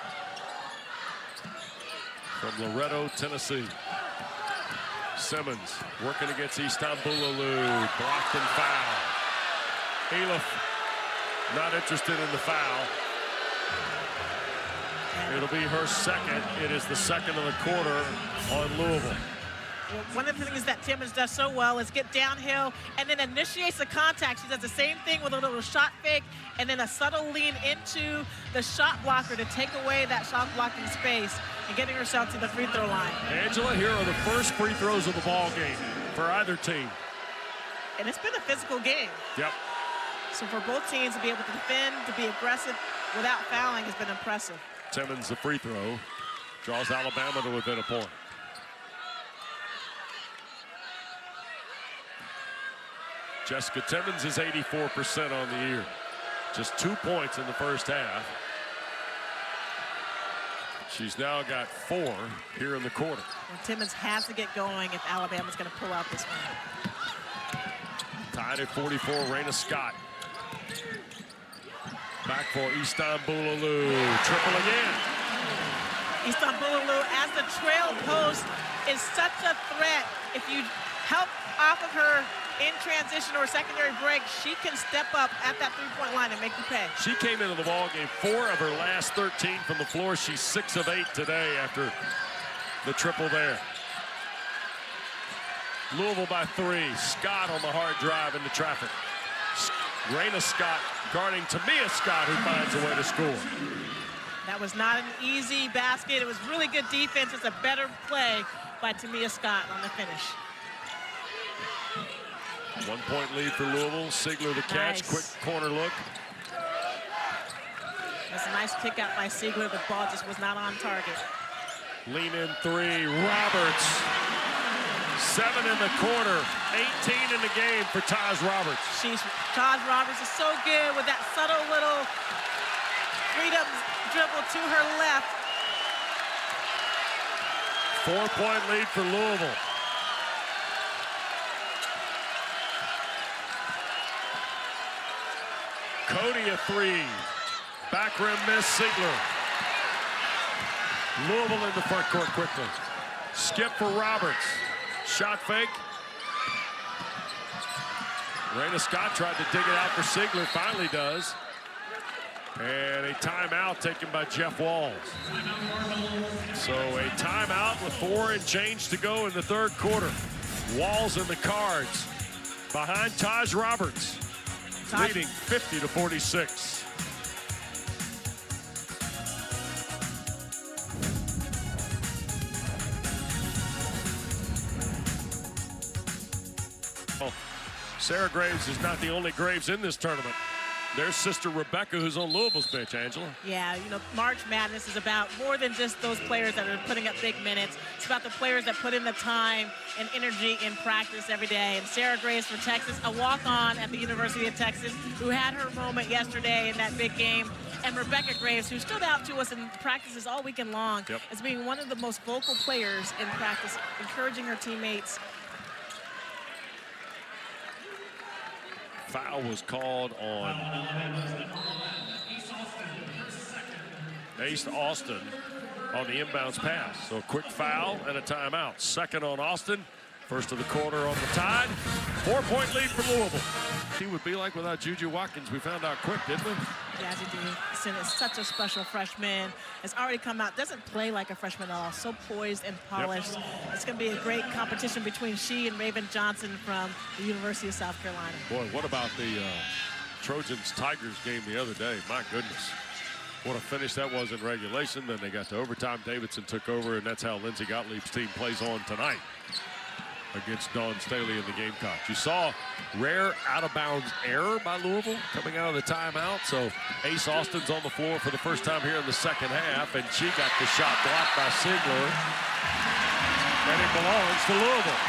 From Loretto, Tennessee. Simmons working against Istanbuloglu, blocked and foul. Elif not interested in the foul. It'll be her second. It is the second of the quarter on Louisville. Well, one of the things that Timmons does so well is get downhill and then initiates the contact. She does the same thing with a little shot fake and then a subtle lean into the shot blocker to take away that shot blocking space and getting herself to the free throw line. Angela, here are the first free throws of the ball game for either team. And it's been a physical game. Yep. So for both teams to be able to defend, to be aggressive without fouling has been impressive. Timmons, the free throw, draws Alabama to within a point. Jessica Timmons is 84% on the year. Just 2 points in the first half. She's now got 4 here in the quarter. Well, Timmons has to get going if Alabama's going to pull out this one. Tied at 44, Raina Scott. Back for Istanbuloglu. Triple again. Istanbuloglu, as the trail post, is such a threat. If you help off of her in transition or secondary break, she can step up at that three-point line and make you pay. She came into the ball game 4 of her last 13 from the floor. She's 6 of 8 today after the triple there. Louisville by 3. Scott on the hard drive into traffic. Raina Scott guarding Tamia Scott, who finds a way to score. That was not an easy basket. It was really good defense. It's a better play by Tamia Scott on the finish. 1 point lead for Louisville. Sigler the catch. Nice. Quick corner look. That's a nice kick out by Sigler. The ball just was not on target. Lean in 3. Roberts. 7 in the quarter. 18 in the game for Taj Roberts. Taj Roberts is so good with that subtle little freedom dribble to her left. 4-point lead for Louisville. Cody a 3. Back rim miss, Sigler. Louisville in the front court quickly. Skip for Roberts. Shot fake. Raina Scott tried to dig it out for Sigler, finally does. And a timeout taken by Jeff Walls. So a timeout with 4 and change to go in the third quarter. Walls in the Cards behind Taj Roberts, leading 50-46. Sarah Graves is not the only Graves in this tournament. There's sister Rebecca, who's on Louisville's bench, Angela. Yeah, you know, March Madness is about more than just those players that are putting up big minutes. It's about the players that put in the time and energy in practice every day. And Sarah Graves for Texas, a walk-on at the University of Texas, who had her moment yesterday in that big game. And Rebecca Graves, who stood out to us in practices all weekend long as being one of the most vocal players in practice, encouraging her teammates. Foul was called on Ace Austin on the inbounds pass. So a quick foul and a timeout. Second on Austin. First of the quarter on the Tide. 4-point lead for Louisville. He would be like without Juju Watkins. We found out quick, didn't we? Yeah, she did. Sin is such a special freshman. Has already come out. Doesn't play like a freshman at all. So poised and polished. It's going to be a great competition between she and Raven Johnson from the University of South Carolina. Boy, what about the Trojans-Tigers game the other day? My goodness. What a finish that was in regulation. Then they got to overtime. Davidson took over, and that's how Lindsey Gottlieb's team plays on tonight against Dawn Staley and the Gamecocks. You saw rare out-of-bounds error by Louisville coming out of the timeout. So Ace Austin's on the floor for the first time here in the second half, and she got the shot blocked by Sigler. And it belongs to Louisville.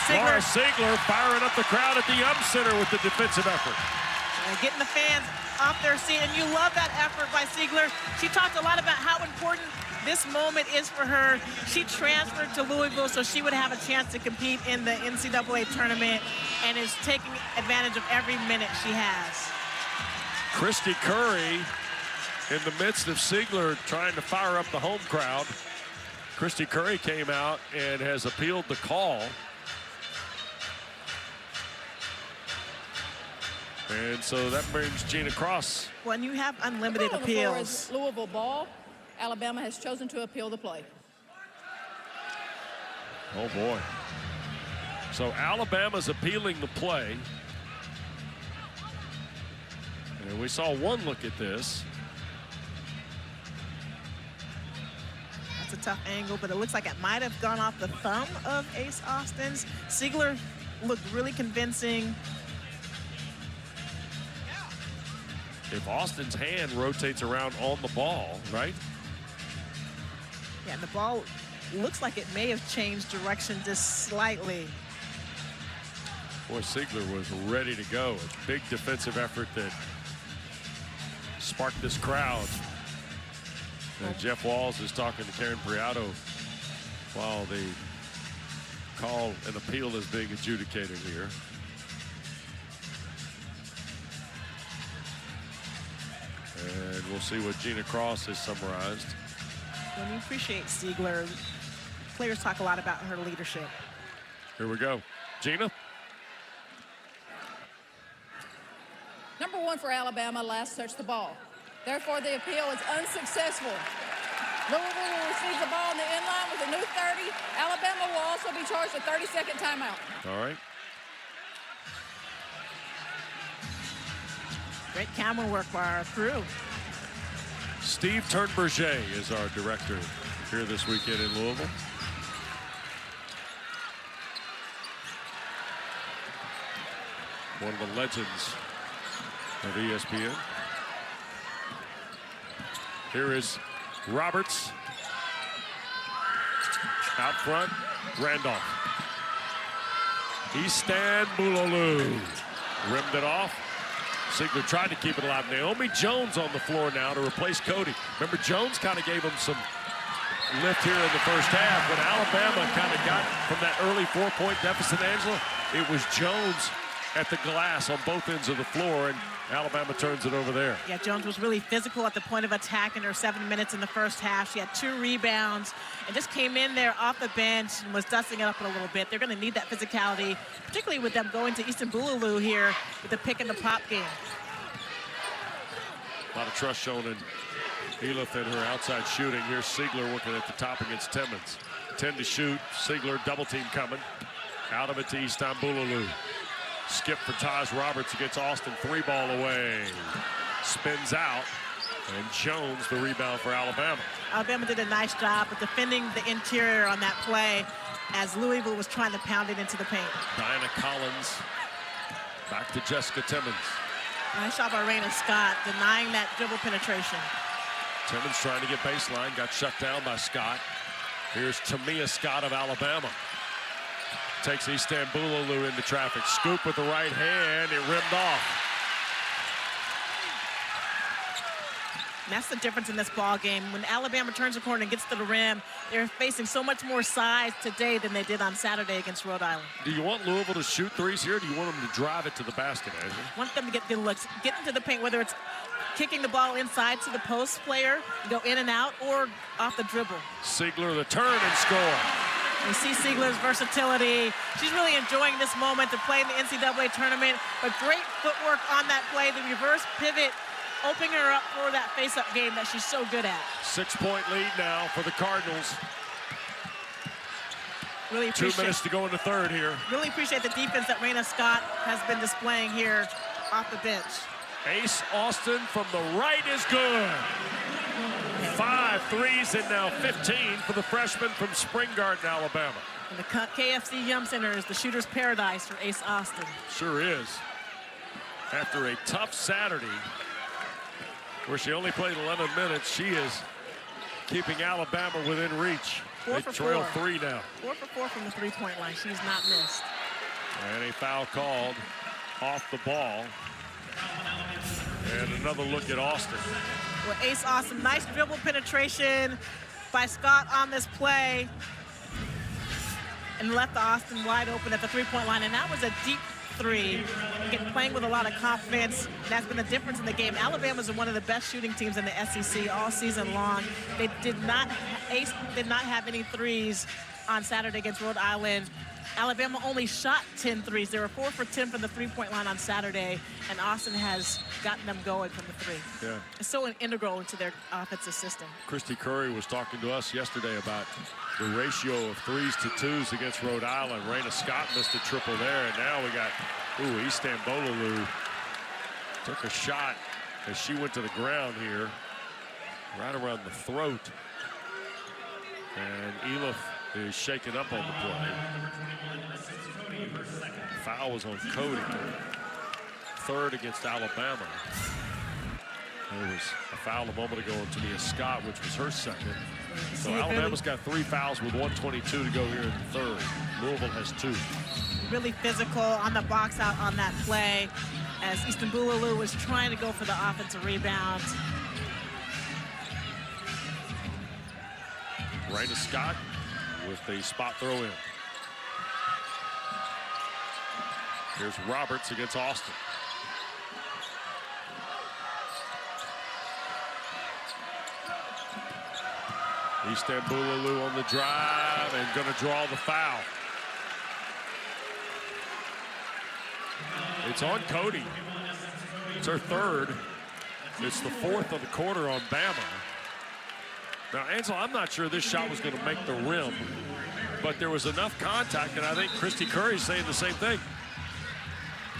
Laura Siegler firing up the crowd at the Yum Center with the defensive effort. Getting the fans off their seat, and you love that effort by Siegler. She talked a lot about how important this moment is for her. She transferred to Louisville so she would have a chance to compete in the NCAA tournament and is taking advantage of every minute she has. Christy Curry in the midst of Siegler trying to fire up the home crowd. Christy Curry came out and has appealed the call. And so that brings Gina Cross. When you have unlimited appeals. Louisville ball. Alabama has chosen to appeal the play. Oh boy. So Alabama's appealing the play. And we saw one look at this. That's a tough angle, but it looks like it might have gone off the thumb of Ace Austin's. Siegler looked really convincing. If Austin's hand rotates around on the ball, right? Yeah, the ball looks like it may have changed direction just slightly. Boy, Siegler was ready to go. A big defensive effort that sparked this crowd. And Jeff Walls is talking to Karen Priato while the call and appeal is being adjudicated here. And we'll see what Gina Cross has summarized. When you appreciate Siegler, players talk a lot about her leadership. Here we go. Gina? Number 1 for Alabama, last touch the ball. Therefore, the appeal is unsuccessful. Louisville will receive the ball in the end line with a new 30. Alabama will also be charged a 30-second timeout. All right. Great camera work by our crew. Steve Turnberger is our director here this weekend in Louisville. One of the legends of ESPN. Here is Roberts. Out front, Randolph. Easton Bulolu rimmed it off. Siegler tried to keep it alive. Naomi Jones on the floor now to replace Cody. Remember, Jones kind of gave him some lift here in the first half. When Alabama kind of got from that early 4-point deficit, Angela, it was Jones at the glass on both ends of the floor, and Alabama turns it over there. Yeah, Jones was really physical at the point of attack in her 7 minutes in the first half. She had 2 rebounds and just came in there off the bench and was dusting it up a little bit. They're going to need that physicality, particularly with them going to Easton Bulolu here with the pick and the pop game. A lot of trust shown in Elif and her outside shooting. Here's Siegler working at the top against Timmons. 10 to shoot. Siegler double team coming. Out of it to Easton Bulolu. Skip for Taj Roberts against Austin. 3-ball away. Spins out. And Jones the rebound for Alabama. Alabama did a nice job of defending the interior on that play as Louisville was trying to pound it into the paint. Diana Collins back to Jessica Timmons. Nice job by Raina Scott denying that dribble penetration. Timmons trying to get baseline, got shut down by Scott. Here's Tamia Scott of Alabama. Takes Easton Bulolu into traffic. Scoop with the right hand, it rimmed off. And that's the difference in this ball game. When Alabama turns the corner and gets to the rim, they're facing so much more size today than they did on Saturday against Rhode Island. Do you want Louisville to shoot threes here, or do you want them to drive it to the basket, Angela? Want them to get good looks, get into the paint, whether it's kicking the ball inside to the post player, go in and out, or off the dribble. Siegler the turn and score. You see Siegler's versatility. She's really enjoying this moment to play in the NCAA tournament, but great footwork on that play, the reverse pivot, opening her up for that face-up game that she's so good at. 6-point lead now for the Cardinals. Really 2 minutes to go in the third here. Really appreciate the defense that Raina Scott has been displaying here off the bench. Ace Austin from the right is good. 5 threes and now 15 for the freshman from Spring Garden, Alabama. And the KFC Yum Center is the shooter's paradise for Ace Austin. Sure is. After a tough Saturday, where she only played 11 minutes, she is keeping Alabama within reach. 4 They for trail 4. 3 now. 4 for 4 from the three-point line. She's not missed. And a foul called off the ball. And another look at Austin. Well, Ace Austin, nice dribble penetration by Scott on this play. And left Austin wide open at the three-point line. And that was a deep three. Playing with a lot of confidence. That's been the difference in the game. Alabama's one of the best shooting teams in the SEC all season long. They did not, Ace did not have any threes on Saturday against Rhode Island. Alabama only shot 10 threes. They were 4 for 10 from the three-point line on Saturday, and Austin has gotten them going from the three. Yeah. It's so integral into their offensive system. Christy Curry was talking to us yesterday about the ratio of 3s to 2s against Rhode Island. Raina Scott missed a triple there, and now we got, Istanbulou took a shot as she went to the ground here, right around the throat. And Elif is shaken up on the play. Foul was on Cody. Third against Alabama. There was a foul a moment ago on Tamia Scott, which was her second. So Alabama's got 3 fouls with 1:22 to go here in the third. Louisville has 2. Really physical on the box out on that play as Istanbulou was trying to go for the offensive rebound. Raina Scott with the spot throw in. Here's Roberts against Austin. Istanbulou on the drive and going to draw the foul. It's on Cody. It's her third. It's the 4th of the quarter on Bama. Now, Ansel, I'm not sure this shot was going to make the rim, but there was enough contact, and I think Christy Curry's saying the same thing.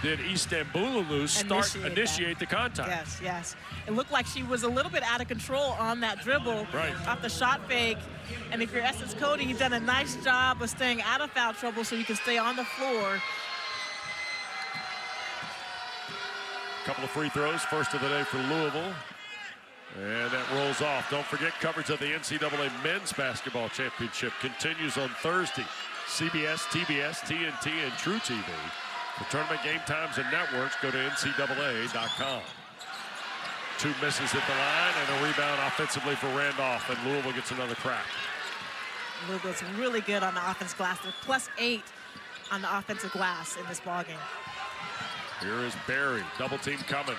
Did Istanbulou initiate the contact? Yes, yes. It looked like she was a little bit out of control on that dribble off the shot fake. And if you're Essence Cody, you've done a nice job of staying out of foul trouble so you can stay on the floor. Couple of free throws, first of the day for Louisville. And that rolls off. Don't forget, coverage of the NCAA Men's Basketball Championship continues on Thursday. CBS, TBS, TNT, and True TV. For tournament game times and networks, go to ncaa.com. 2 misses at the line and a rebound offensively for Randolph, and Louisville gets another crack. Louisville's really good on the offensive glass. They're +8 on the offensive glass in this ballgame. Here is Barry, double team coming.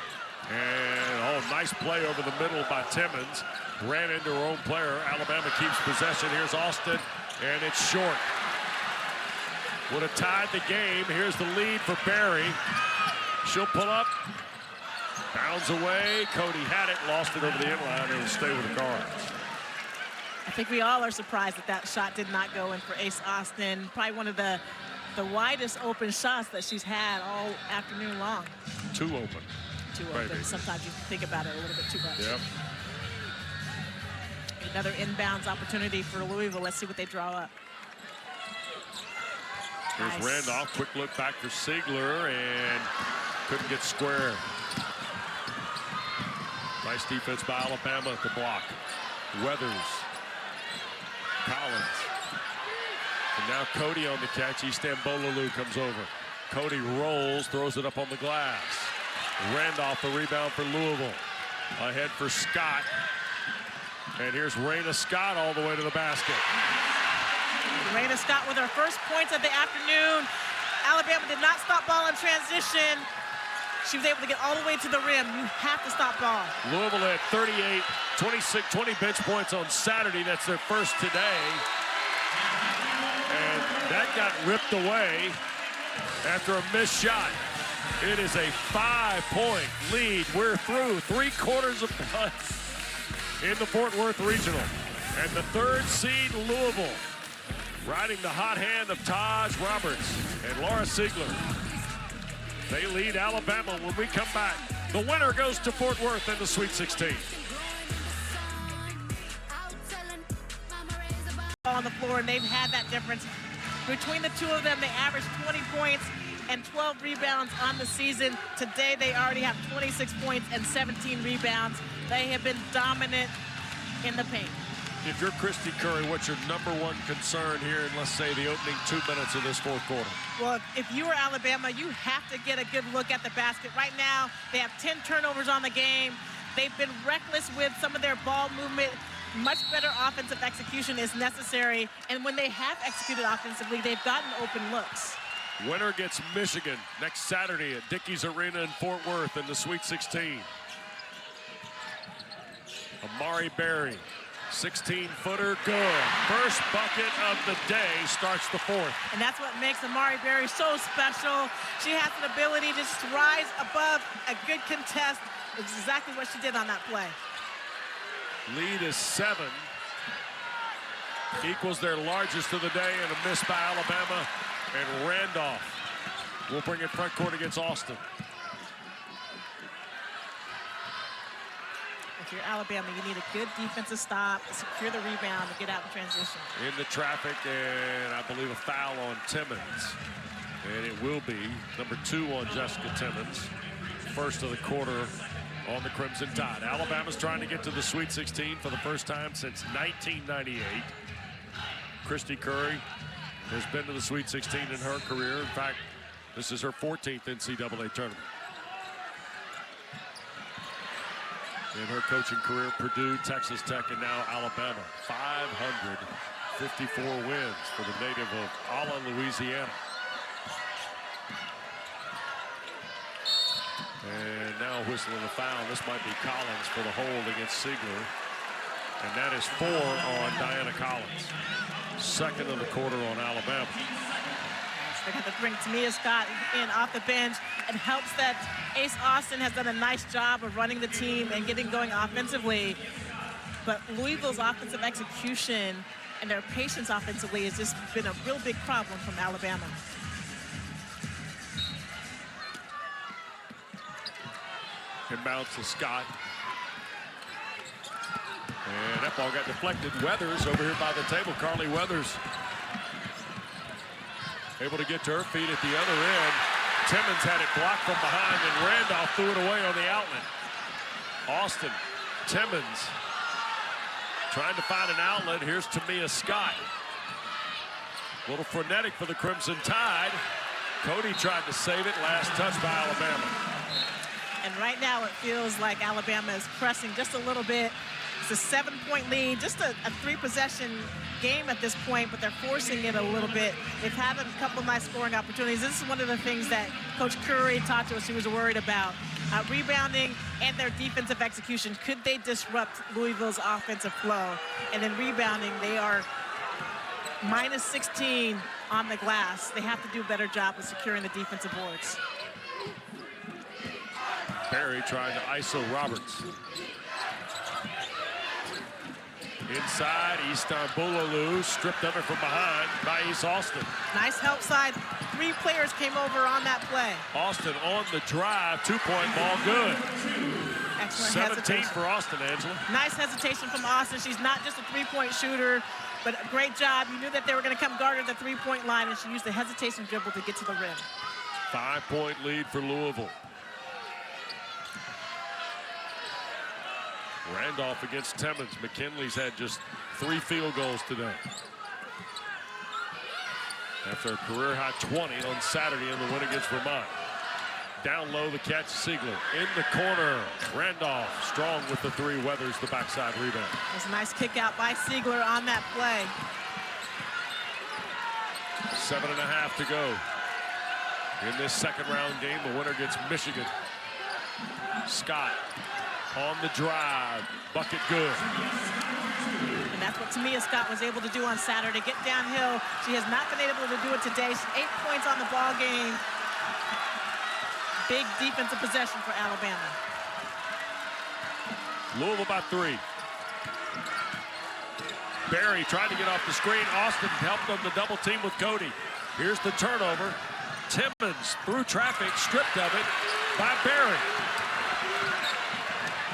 And, nice play over the middle by Timmons. Ran into her own player. Alabama keeps possession. Here's Austin, and it's short. Would have tied the game. Here's the lead for Barry. She'll pull up. Bounds away. Cody had it, lost it over the inline, and will stay with the Cards. I think we all are surprised that that shot did not go in for Ace Austin. Probably one of the widest open shots that she's had all afternoon long. 2 open. 2 open. Sometimes you think about it a little bit too much. Yep. Another inbounds opportunity for Louisville. Let's see what they draw up. Here's Nice. Randolph. Quick look back for Siegler, and couldn't get square. Nice defense by Alabama at the block. Weathers. Collins. And now Cody on the catch. Istanbulou comes over. Cody rolls, throws it up on the glass. Randolph, the rebound for Louisville. Ahead for Scott. And here's Raina Scott all the way to the basket. Raina Scott with her first points of the afternoon. Alabama did not stop ball in transition. She was able to get all the way to the rim. You have to stop ball. Louisville had 38, 26, 20 bench points on Saturday. That's their first today. And that got ripped away after a missed shot. It is a 5-point lead. We're through 3/4 of play in the Fort Worth Regional. And the 3rd seed Louisville, riding the hot hand of Taj Roberts and Laura Siegler. They lead Alabama. When we come back, the winner goes to Fort Worth in the Sweet 16. On the floor, and they've had that difference. Between the two of them, they averaged 20 points and 12 rebounds on the season. Today, they already have 26 points and 17 rebounds. They have been dominant in the paint. If you're Christy Curry, what's your #1 concern here in, let's say, the opening 2 minutes of this fourth quarter? Well, if you were Alabama, you have to get a good look at the basket. Right now, they have 10 turnovers on the game. They've been reckless with some of their ball movement. Much better offensive execution is necessary. And when they have executed offensively, they've gotten open looks. Winner gets Michigan next Saturday at Dickies Arena in Fort Worth in the Sweet 16. Amari Berry, 16-footer, good. First bucket of the day starts the fourth. And that's what makes Amari Berry so special. She has an ability to just rise above a good contest. It's exactly what she did on that play. Lead is 7. Equals their largest of the day, and a miss by Alabama. And Randolph will bring it front court against Austin. If you're Alabama, you need a good defensive stop, secure the rebound, and get out in transition. In the traffic, and I believe a foul on Timmons. And it will be #2 on Jessica Timmons. First of the quarter on the Crimson Tide. Alabama's trying to get to the Sweet 16 for the first time since 1998. Christy Curry has been to the Sweet 16 in her career. In fact, this is her 14th NCAA tournament. In her coaching career, Purdue, Texas Tech, and now Alabama. 554 wins for the native of Alla, Louisiana. And now whistling a foul. This might be Collins for the hold against Siegler. And that is 4 on Diana Collins. Second of the quarter on Alabama. They got to bring Tamia Scott in off the bench. It helps that Ace Austin has done a nice job of running the team and getting going offensively. But Louisville's offensive execution and their patience offensively has just been a real big problem from Alabama. Inbounds to Scott. And that ball got deflected. Weathers over here by the table. Carly Weathers able to get to her feet at the other end. Timmons had it blocked from behind, and Randolph threw it away on the outlet. Austin, Timmons trying to find an outlet. Here's Tamia Scott. A little frenetic for the Crimson Tide. Cody tried to save it. Last touch by Alabama. And right now it feels like Alabama is pressing just a little bit. It's a 7-point lead, just a 3-possession game at this point, but they're forcing it a little bit. They've had a couple of nice scoring opportunities. This is one of the things that Coach Curry talked to us. She was worried about rebounding and their defensive execution. Could they disrupt Louisville's offensive flow? And then rebounding, they are -16 on the glass. They have to do a better job of securing the defensive boards. Berry trying to ISO Roberts. Inside, Istanbuloglu stripped of it from behind by East Austin. Nice help side. 3 players came over on that play. Austin on the drive, 2-point ball, good. Excellent 17 hesitation. for Austin, Angela. Nice hesitation from Austin. She's not just a 3-point shooter, but a great job. You knew that they were going to come guard at the 3-point line, and she used the hesitation dribble to get to the rim. 5-point lead for Louisville. Randolph against Timmons. McKinley's had just 3 field goals today. After a career-high 20 on Saturday in the win against Vermont. Down low, the catch, Siegler. In the corner, Randolph strong with the 3. Weathers the backside rebound. There's a nice kick out by Siegler on that play. 7.5 to go. In this second round game, the winner gets Michigan. Scott on the drive, bucket good. And that's what Tamia Scott was able to do on Saturday, get downhill. She has not been able to do it today. She's 8 points on the ball game. Big defensive possession for Alabama. Louisville by 3. Berry tried to get off the screen. Austin helped them to double team with Cody. Here's the turnover. Timmons through traffic, stripped of it by Berry.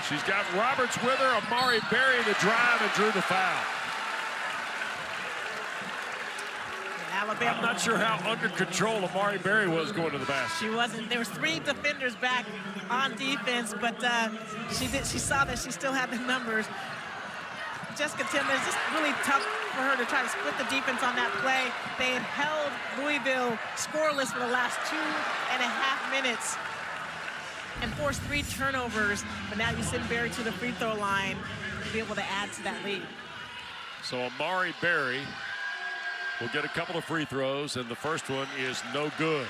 She's got Roberts with her. Amari Berry the drive and drew the foul. Alabama. I'm not sure how under control Amari Berry was going to the basket. She wasn't. There was 3 defenders back on defense, but she saw that she still had the numbers. Jessica Timmons, just really tough for her to try to split the defense on that play. They had held Louisville scoreless for the last 2.5 minutes and forced 3 turnovers, but now you send Berry to the free throw line to be able to add to that lead. So Amari Berry will get a couple of free throws, and the first one is no good.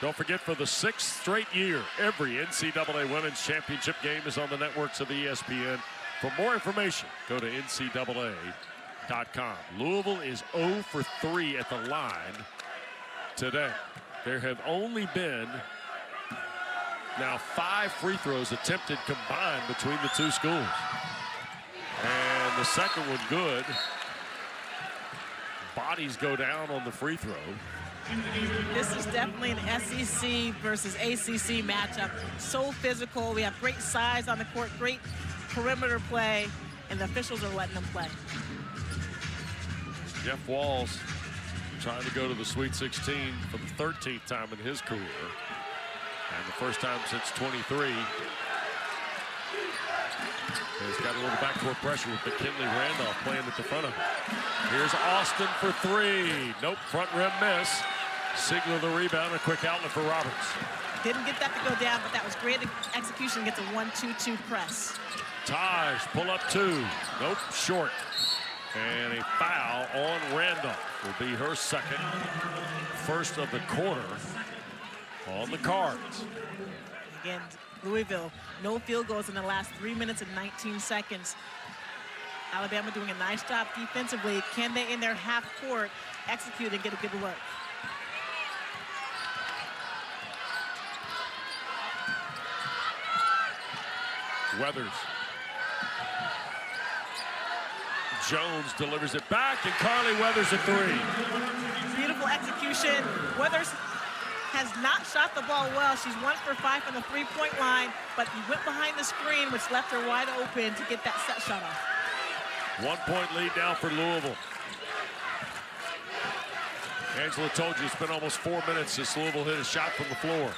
Don't forget, for the 6th straight year, every NCAA Women's Championship game is on the networks of ESPN. For more information, go to ncaa.com. Louisville is 0 for 3 at the line today. There have only been now 5 free throws attempted combined between the two schools. And the second one good. Bodies go down on the free throw. This is definitely an SEC versus ACC matchup. So physical. We have great size on the court, great perimeter play, and the officials are letting them play. Jeff Walls trying to go to the Sweet 16 for the 13th time in his career, and the first time since 23. He's got a little backcourt pressure with McKinley Randolph playing at the front of him. Here's Austin for 3. Nope, front rim miss. Sigler the rebound, a quick outlet for Roberts. Didn't get that to go down, but that was great execution. Gets a 1-2-2 press. Taj, pull up 2. Nope, short. And a foul on Randolph will be her second. First of the quarter on the Cards. Again, Louisville, no field goals in the last 3 minutes and 19 seconds. Alabama doing a nice job defensively. Can they, in their half court, execute and get a good look? Weathers. Jones delivers it back, and Carly Weathers a 3. Beautiful execution. Weathers has not shot the ball well. She's 1 for 5 from the 3-point line, but he went behind the screen, which left her wide open to get that set shot off. 1-point lead now for Louisville. Angela told you it's been almost 4 minutes since Louisville hit a shot from the floor.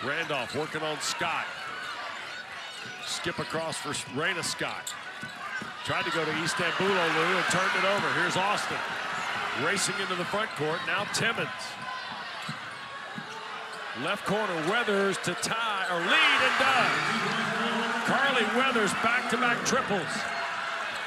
Randolph working on Scott. Skip across for Raina Scott. Tried to go to Istanbuloglu and turned it over. Here's Austin racing into the front court. Now Timmons. Left corner, Weathers to tie or lead and does. Carly Weathers back-to-back triples.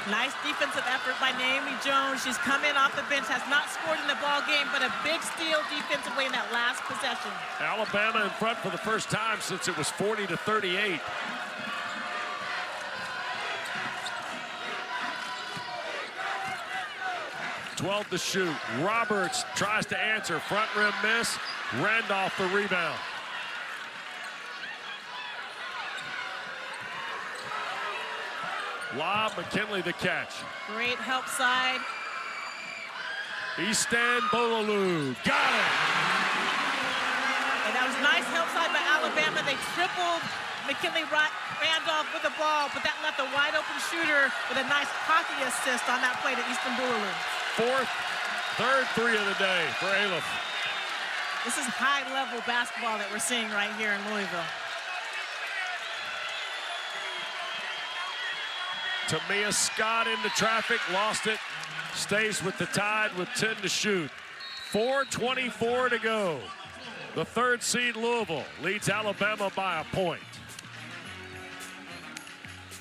Nice defensive effort by Naomi Jones. She's come in off the bench, has not scored in the ball game, but a big steal defensively in that last possession. Alabama in front for the first time since it was 40-38. .12 to shoot. Roberts tries to answer. Front rim miss. Randolph the rebound. Lob, McKinley the catch. Great help side. Istanbuloglu got it. And that was nice help side by Alabama. They tripled McKinley Randolph with the ball, but that left a wide open shooter with a nice hockey assist on that play to Istanbuloglu. Third 3 of the day for Aliff. This is high-level basketball that we're seeing right here in Louisville. Tamia Scott into traffic, lost it, stays with the Tide with 10 to shoot. 4:24 to go. The 3rd seed Louisville leads Alabama by a point.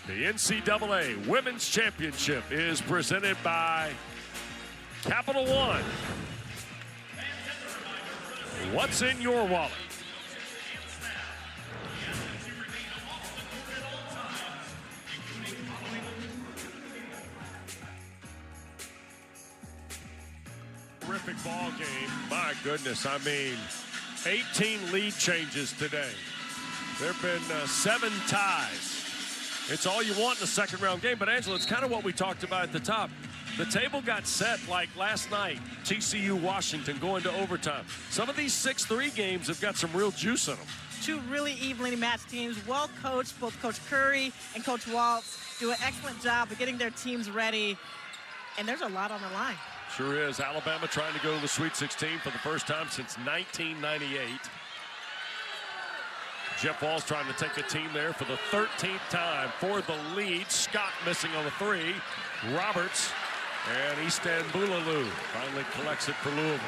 The NCAA Women's Championship is presented by Capital One. What's in your wallet? Terrific ball game. My goodness, I mean, 18 lead changes today. There have been 7 ties. It's all you want in a second round game. But Angela, it's kind of what we talked about at the top. The table got set like last night, TCU Washington going to overtime. Some of these 6-3 games have got some real juice in them. 2 really evenly matched teams, well coached. Both Coach Curry and Coach Waltz do an excellent job of getting their teams ready. And there's a lot on the line. Sure is. Alabama trying to go to the Sweet 16 for the first time since 1998. Jeff Walls trying to take a team there for the 13th time for the lead. Scott missing on the three. Roberts and Easton Boulalou finally collects it for Louisville.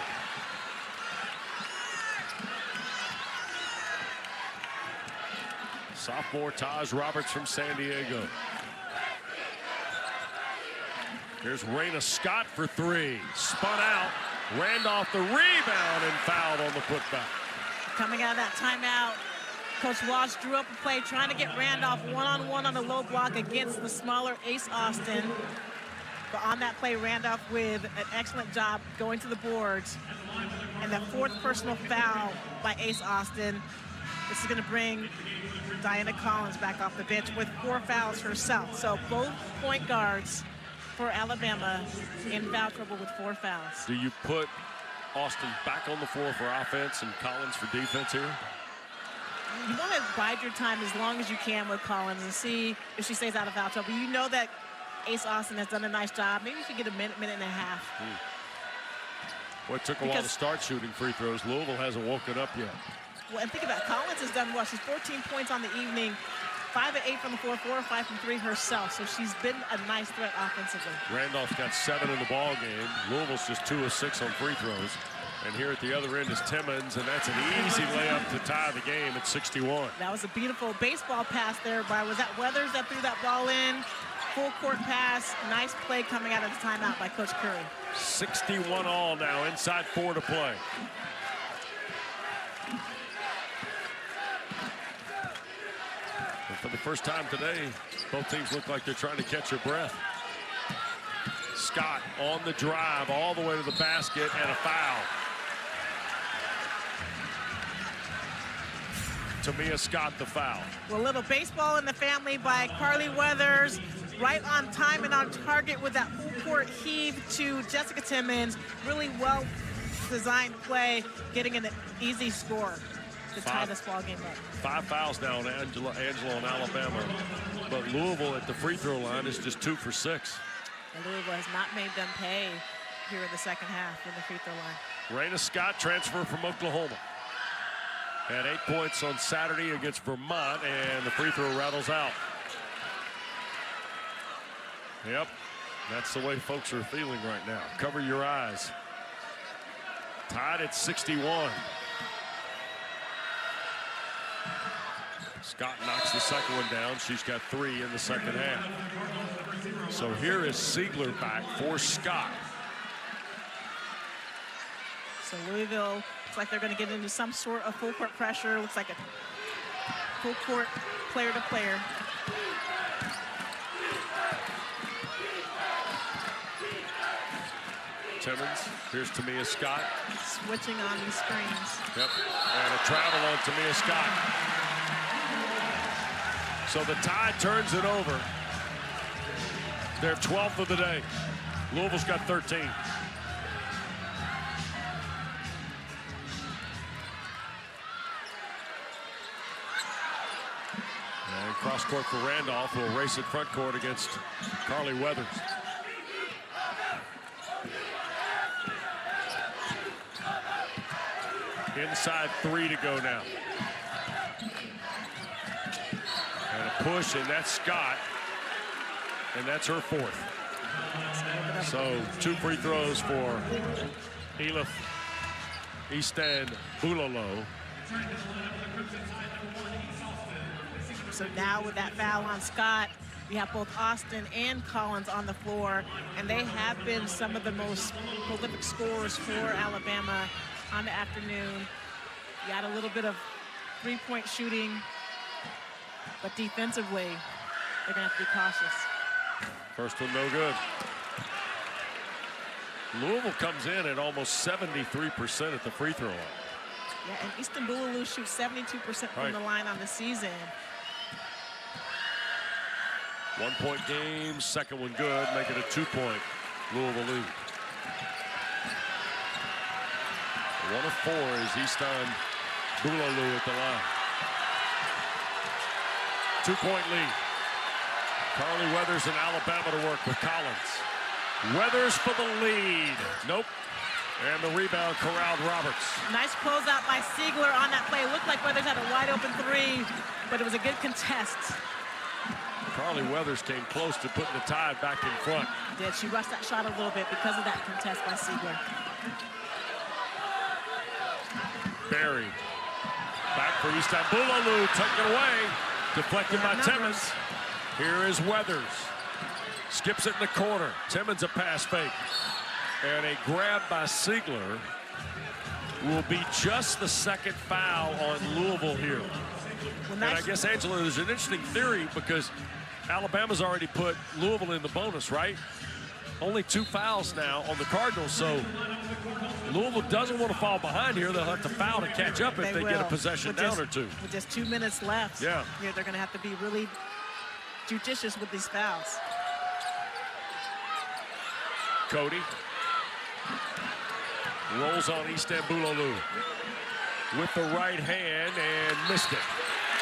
Sophomore Taj Roberts from San Diego. Here's Raina Scott for three. Spun out. Randolph the rebound and fouled on the putback. Coming out of that timeout, Coach Walsh drew up a play trying to get Randolph one-on-one on the low block against the smaller Ace Austin. But on that play, Randolph with an excellent job going to the boards. And that fourth personal foul by Ace Austin. This is going to bring Diana Collins back off the bench with 4 fouls herself. So both point guards for Alabama in foul trouble with 4 fouls. Do you put Austin back on the floor for offense and Collins for defense here? You want to bide your time as long as you can with Collins and see if she stays out of foul trouble. You know that Ace Austin has done a nice job. Maybe you could get a minute and a half. Well, it took a while to start shooting free throws. Louisville hasn't woken up yet. Well, and think about it. Collins has done well. She's 14 points on the evening. 5 of 8 from the floor, 4 of 5 from 3 herself. So she's been a nice threat offensively. Randolph's got 7 in the ball game. Louisville's just 2 of 6 on free throws. And here at the other end is Timmons, and that's an easy layup to tie the game at 61. That was a beautiful baseball pass there by, was that Weathers that threw that ball in? Full court pass. Nice play coming out of the timeout by Coach Curry. 61 all now, inside 4 to play. And for the first time today, both teams look like they're trying to catch their breath. Scott on the drive all the way to the basket and a foul. Tamia Scott the foul. Well, a little baseball in the family by Carly Weathers. Right on time and on target with that full court heave to Jessica Timmons. Really well designed play, getting an easy score to tie this ball game up. 5 fouls now on Angelo and Alabama. But Louisville at the free throw line is just 2 for 6. And Louisville has not made them pay here in the second half in the free throw line. Raina Scott, transfer from Oklahoma. Had 8 points on Saturday against Vermont, and the free throw rattles out. Yep, that's the way folks are feeling right now. Cover your eyes. Tied at 61. Scott knocks the second one down. She's got 3 in the second half. So here is Siegler back for Scott. So Louisville looks like they're going to get into some sort of full court pressure. Looks like a full court player to player. Timmons, here's Tamia Scott. Switching on these screens. Yep, and a travel on Tamia Scott. So the Tide turns it over. Their 12th of the day. Louisville's got 13. And cross court for Randolph, who will race at front court against Carly Weathers. Inside 3 to go now. And a push, and that's Scott. And that's her 4th. So 2 free throws for Elif Easton Boulalou. So now with that foul on Scott, we have both Austin and Collins on the floor, and they have been some of the most prolific scorers for Alabama on the afternoon. You got a little bit of 3-point shooting, but defensively, they're gonna have to be cautious. First one no good. Louisville comes in at almost 73% at the free throw line. Yeah, and Easton Boulalou shoots 72% from the line on the season. 1-point game, second one good, make it a 2-point Louisville lead. 1 of 4 is Easton Boulalou at the line. 2-point lead. Carly Weathers and Alabama to work with Collins. Weathers for the lead. Nope. And the rebound corralled Roberts. Nice closeout by Siegler on that play. It looked like Weathers had a wide open three, but it was a good contest. Carly Weathers came close to putting the Tide back in front. Did she rushed that shot a little bit because of that contest by Siegler. Barry. Back for Istanbuloglu, taken away. Deflected by Timmons. Here is Weathers. Skips it in the corner. Timmons a pass fake. And a grab by Siegler will be just the second foul on Louisville here. And I guess, Angela, there's an interesting theory because Alabama's already put Louisville in the bonus, right? Only 2 fouls now on the Cardinals, so Louisville doesn't want to fall behind here. They'll have to foul to catch up if they get a possession down or two. With just 2 minutes left, yeah, they're going to have to be really judicious with these fouls. Cody rolls on Istanbuloglu with the right hand and missed it.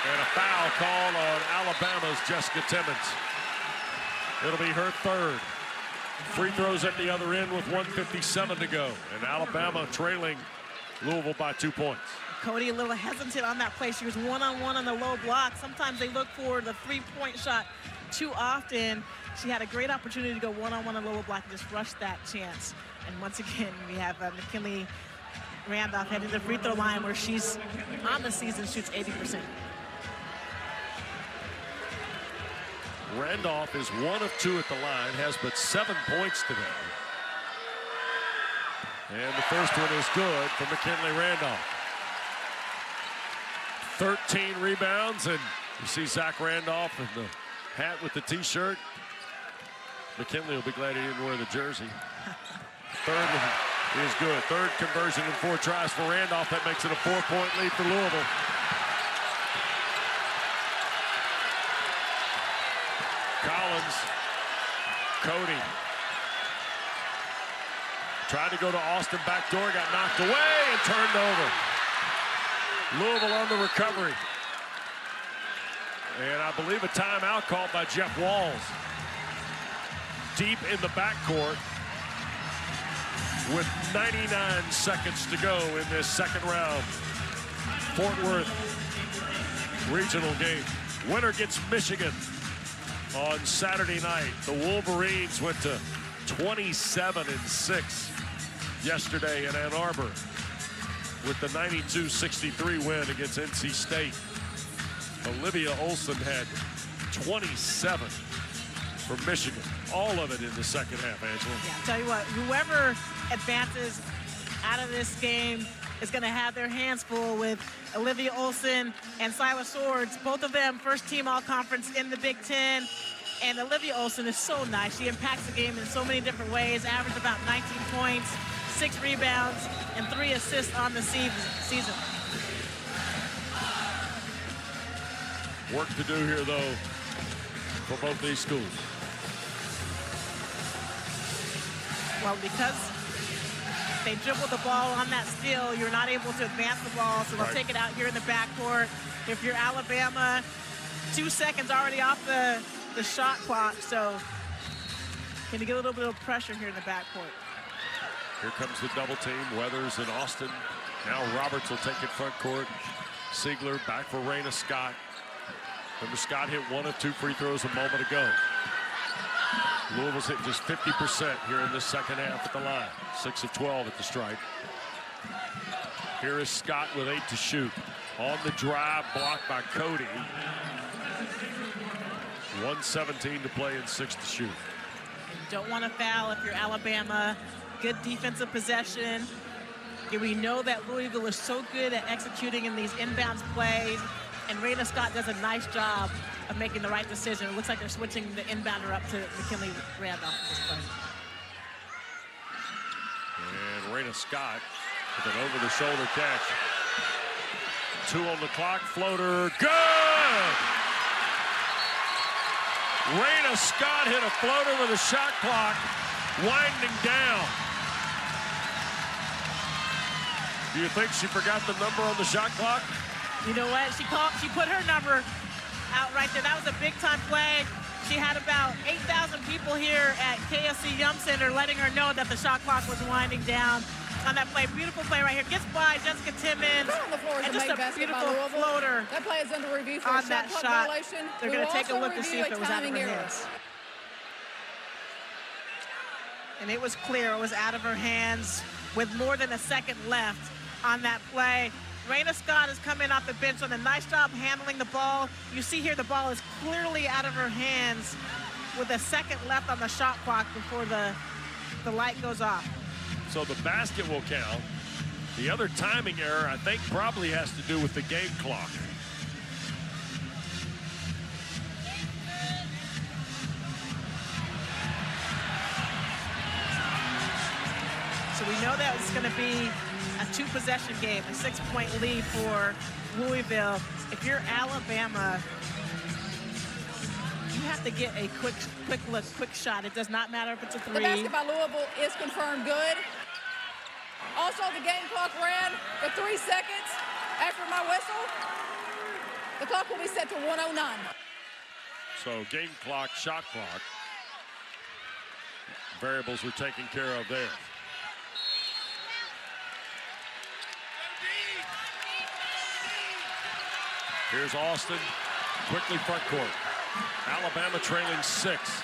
And a foul call on Alabama's Jessica Timmons. It'll be her third. Free throws at the other end with 1:57 to go. And Alabama trailing Louisville by 2 points. Cody a little hesitant on that play. She was one-on-one on the low block. Sometimes they look for the three-point shot too often. She had a great opportunity to go one-on-one on the low block and just rush that chance. And once again, we have McKinley Randolph heading to the free throw line where she's on the season shoots 80%. Randolph is 1 of 2 at the line, has but 7 points today. And the first one is good for McKinley Randolph. 13 rebounds, and you see Zach Randolph in the hat with the t-shirt. McKinley will be glad he didn't wear the jersey. Third one is good. Third conversion in 4 tries for Randolph. That makes it a 4-point lead for Louisville. Collins, Cody. Tried to go to Austin backdoor, got knocked away and turned over. Louisville on the recovery. And I believe a timeout called by Jeff Walls. Deep in the backcourt with 99 seconds to go in this second round. Fort Worth regional game. Winner gets Michigan on Saturday night. The Wolverines went to 27-6 yesterday in Ann Arbor with the 92-63 win against NC State. Olivia Olson had 27 for Michigan. All of it in the second half, Angela. Yeah, I'll tell you what, whoever advances out of this game is going to have their hands full with Olivia Olson and Silas Swords. Both of them first-team all-conference in the Big Ten. And Olivia Olson is so nice. She impacts the game in so many different ways. Averaged about 19 points, 6 rebounds, and 3 assists on the season. Work to do here, though, for both these schools. Well, because they dribble the ball on that steal, you're not able to advance the ball, so they'll take it out here in the backcourt. If you're Alabama, 2 seconds already off the shot clock, so can you get a little bit of pressure here in the backcourt? Here comes the double team. Weathers and Austin. Now Roberts will take it front court. Siegler back for Raina Scott. Remember, Scott hit 1 of 2 free throws a moment ago. Louisville's hit just 50% here in this second half at the line. 6 of 12 at the stripe. Here is Scott with 8 to shoot. On the drive, blocked by Cody. 1:17 to play and 6 to shoot. You don't want to foul if you're Alabama. Good defensive possession. We know that Louisville is so good at executing in these inbounds plays, and Raina Scott does a nice job of making the right decision. It looks like they're switching the inbounder up to McKinley Randolph at this point. And Raina Scott with an over-the-shoulder catch. 2 on the clock, floater, good! Raina Scott hit a floater with a shot clock winding down. Do you think she forgot the number on the shot clock? You know what? She put her number out right there. That was a big-time play. She had about 8,000 people here at KSC Yum Center letting her know that the shot clock was winding down. on that play. Beautiful play right here. Gets by Jessica Timmons. On the floor is And a just made a basket by beautiful Louisville. floater That play is under review for on a that shot clock shot. violation. They're We going to will take a also look to see review if a it was out of her timing error. hands. And it was clear it was out of her hands with more than a second left on that play. Raina Scott is coming off the bench on a nice job handling the ball. You see here the ball is clearly out of her hands with a second left on the shot clock before the light goes off. So the basket will count. The other timing error, I think, probably has to do with the game clock. So we know that it's going to be a 2-possession game, a 6-point lead for Louisville. If you're Alabama, you have to get a quick look, quick shot. It does not matter if it's a 3. The basket by Louisville is confirmed good. Also, the game clock ran for 3 seconds after my whistle. The clock will be set to 1:09. So game clock, shot clock. Variables were taken care of there. Here's Austin, quickly front court. Alabama trailing 6.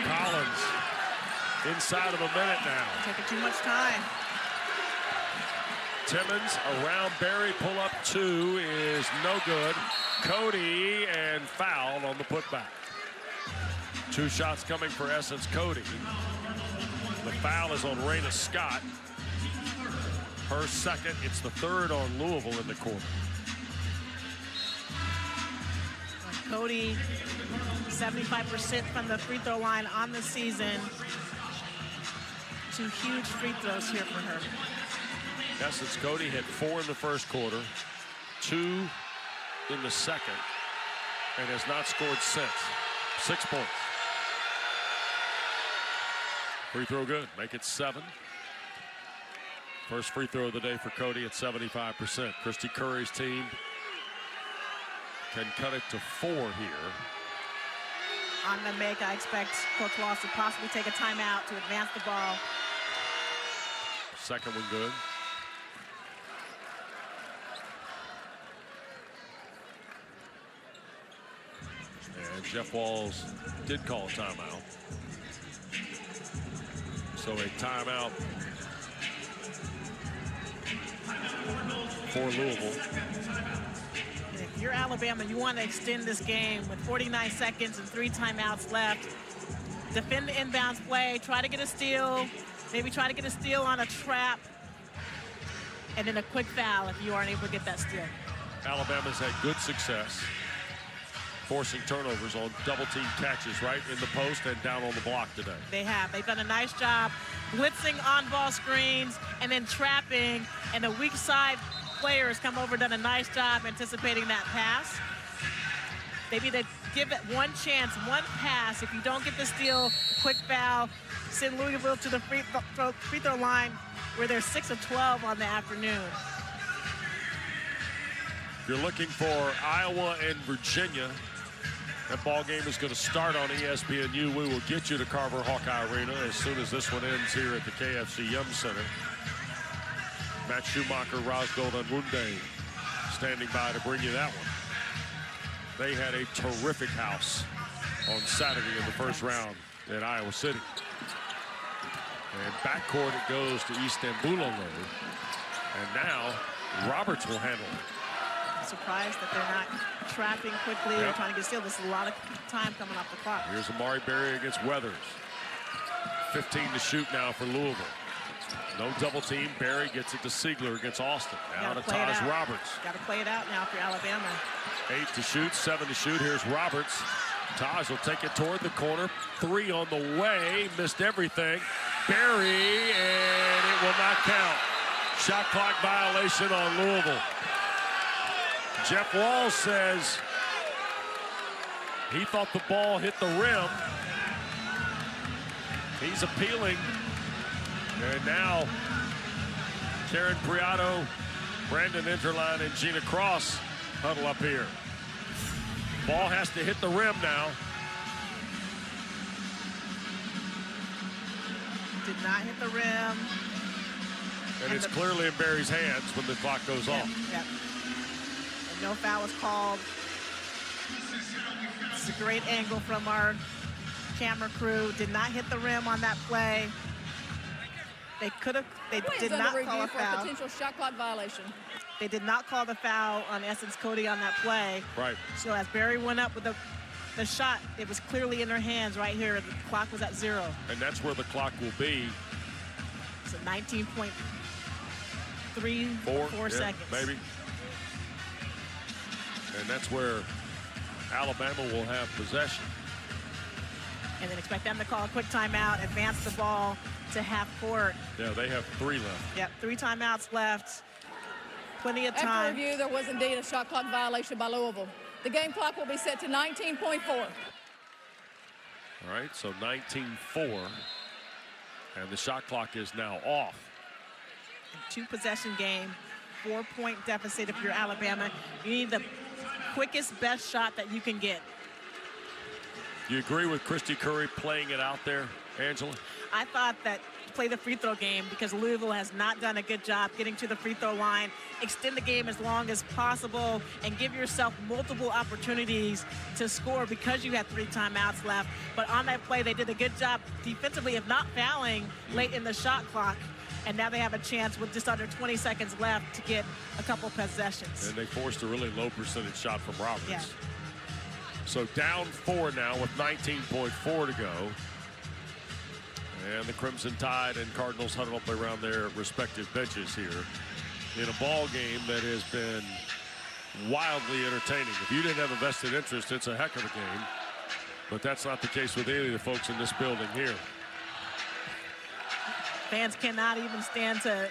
Collins inside of a minute now. Taking too much time. Timmons around Berry, pull up 2 is no good. Cody and foul on the putback. 2 shots coming for Essence Cody. The foul is on Raina Scott. Her second, it's the 3rd on Louisville in the quarter. Cody, 75% from the free throw line on the season. 2 huge free throws here for her. Essence Cody hit 4 in the first quarter, 2 in the second, and has not scored since. 6 points. Free throw good, make it 7. First free throw of the day for Cody at 75%. Christy Curry's team can cut it to 4 here. On the make, I expect Coach Walsh to possibly take a timeout to advance the ball. Second one good. And Jeff Walls did call a timeout. So a timeout for Louisville. And if you're Alabama, you want to extend this game with 49 seconds and 3 timeouts left. Defend the inbounds play, try to get a steal, maybe try to get a steal on a trap, and then a quick foul if you aren't able to get that steal. Alabama's had good success forcing turnovers on double-team catches right in the post and down on the block today. They have. They've done a nice job blitzing on-ball screens and then trapping, and the weak side players come over, done a nice job anticipating that pass. Maybe they give it one chance, one pass. If you don't get the steal, quick foul, send Louisville to the free throw line where they're 6 of 12 on the afternoon. If you're looking for Iowa and Virginia, that ball game is going to start on ESPNU. We will get you to Carver Hawkeye Arena as soon as this one ends here at the KFC Yum Center. Matt Schumacher, Rosgold, and Wunde standing by to bring you that one. They had a terrific house on Saturday in the first round at Iowa City. And backcourt it goes to Istanbul. And now Roberts will handle it. Surprised that they're not trapping quickly or trying to get steal. This is a lot of time coming off the clock. Here's Amari Berry against Weathers. 15 to shoot now for Louisville. No double team. Berry gets it to Siegler against Austin. Now to Taj Roberts. Got to play it out now for Alabama. 8 to shoot, 7 to shoot. Here's Roberts. Taj will take it toward the corner. 3 on the way. Missed everything. Berry, and it will not count. Shot clock violation on Louisville. Jeff Walls says he thought the ball hit the rim. He's appealing. And now Karen Priato, Brandon Interline, and Gina Cross huddle up here. Ball has to hit the rim now. Did not hit the rim. And it's clearly in Barry's hands when the clock goes off. Yep. And no foul was called. It's a great angle from our camera crew. Did not hit the rim on that play. They did not call a foul. Potential shot clock violation. They did not call the foul on Essence Cody on that play. Right. So as Barry went up with the shot, it was clearly in her hands right here. The clock was at 0. And that's where the clock will be. It's a 19.34 seconds. Maybe. And that's where Alabama will have possession. And then expect them to call a quick timeout, advance the ball to half court. Yeah, they have 3 left. Yep, 3 timeouts left. Plenty of time. After review, there was indeed a shot clock violation by Louisville. The game clock will be set to 19.4. All right, so 19-4. And the shot clock is now off. 2-possession game, 4-point deficit if you're Alabama. You need the quickest, best shot that you can get. You agree with Christy Curry playing it out there, Angela? I thought that play the free throw game because Louisville has not done a good job getting to the free throw line. Extend the game as long as possible and give yourself multiple opportunities to score because you had 3 timeouts left. But on that play, they did a good job defensively of not fouling late in the shot clock. And now they have a chance with just under 20 seconds left to get a couple possessions. And they forced a really low percentage shot from Roberts. Yeah. So down 4 now with 19.4 to go. And the Crimson Tide and Cardinals huddle up around their respective benches here in a ball game that has been wildly entertaining. If you didn't have a vested interest, it's a heck of a game. But that's not the case with any of the folks in this building here. Fans cannot even stand to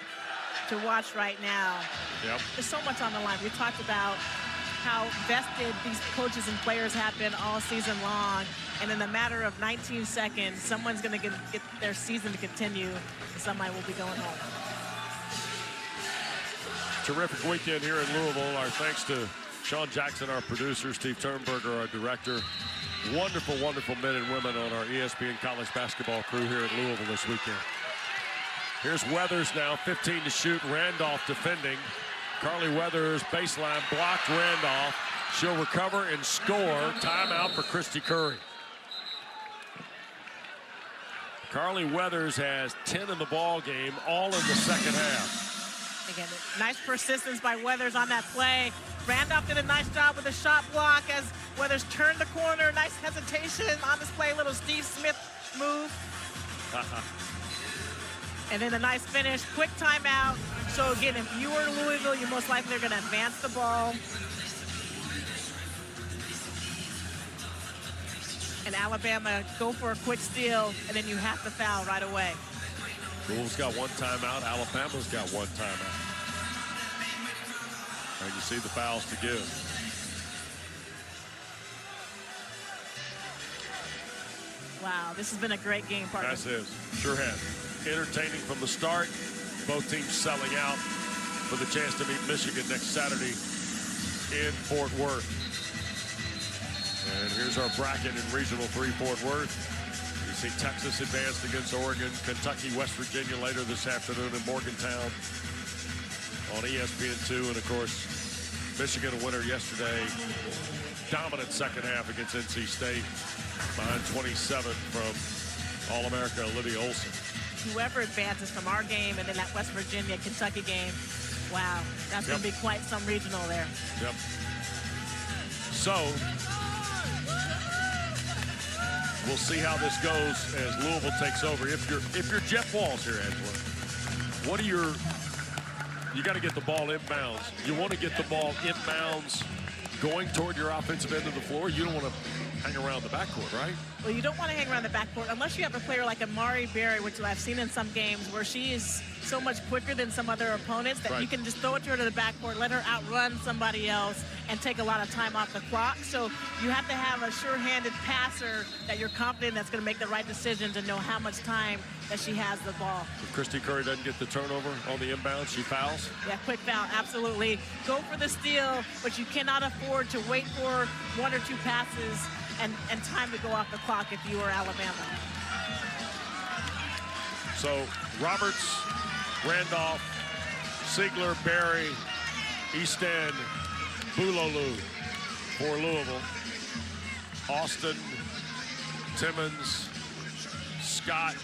watch right now. Yep. There's so much on the line. We talked about how vested these coaches and players have been all season long. And in a matter of 19 seconds, someone's going to get their season to continue, and somebody will be going home. Terrific weekend here in Louisville. Our thanks to Sean Jackson, our producer, Steve Turnberger, our director. Wonderful, wonderful men and women on our ESPN college basketball crew here at Louisville this weekend. Here's Weathers now, 15 to shoot. Randolph defending. Carly Weathers, baseline, blocked Randolph. She'll recover and score. Timeout for Christy Curry. Carly Weathers has 10 in the ball game, all in the second half. Again, nice persistence by Weathers on that play. Randolph did a nice job with the shot block as Weathers turned the corner. Nice hesitation on this play, little Steve Smith move. And then a nice finish, quick timeout. So again, if you were Louisville, you're most likely going to advance the ball. And Alabama go for a quick steal, and then you have to foul right away. Louisville's got 1 timeout. Alabama's got 1 timeout. And you see the fouls to give. Wow, this has been a great game, partner. Yes, it is. Sure has. Entertaining from the start. Both teams selling out for the chance to meet Michigan next Saturday in Fort Worth. And here's our bracket in Regional 3 Fort Worth. You see Texas advanced against Oregon, Kentucky, West Virginia later this afternoon in Morgantown on ESPN2. And of course, Michigan a winner yesterday. Dominant second half against NC State. Behind 27 from All-America Olivia Olson. Whoever advances from our game and then that West Virginia-Kentucky game, wow, that's going to be quite some regional there. Yep. So, we'll see how this goes as Louisville takes over. If you're Jeff Walls here, Angela, what are you got to get the ball inbounds. You want to get the ball inbounds going toward your offensive end of the floor. You don't want to hang around the backcourt, right? Well, you don't want to hang around the backcourt unless you have a player like Amari Berry, which I've seen in some games where she is so much quicker than some other opponents that you can just throw it to her to the backcourt, let her outrun somebody else, and take a lot of time off the clock. So you have to have a sure-handed passer that you're confident that's going to make the right decisions and know how much time that she has the ball. If Christy Curry doesn't get the turnover on the inbound, she fouls? Yeah, quick foul, absolutely. Go for the steal, but you cannot afford to wait for 1 or 2 passes and time to go off the clock if you are Alabama. So Roberts, Randolph, Siegler, Berry, Easton, Bulolu for Louisville. Austin, Timmons, Scott,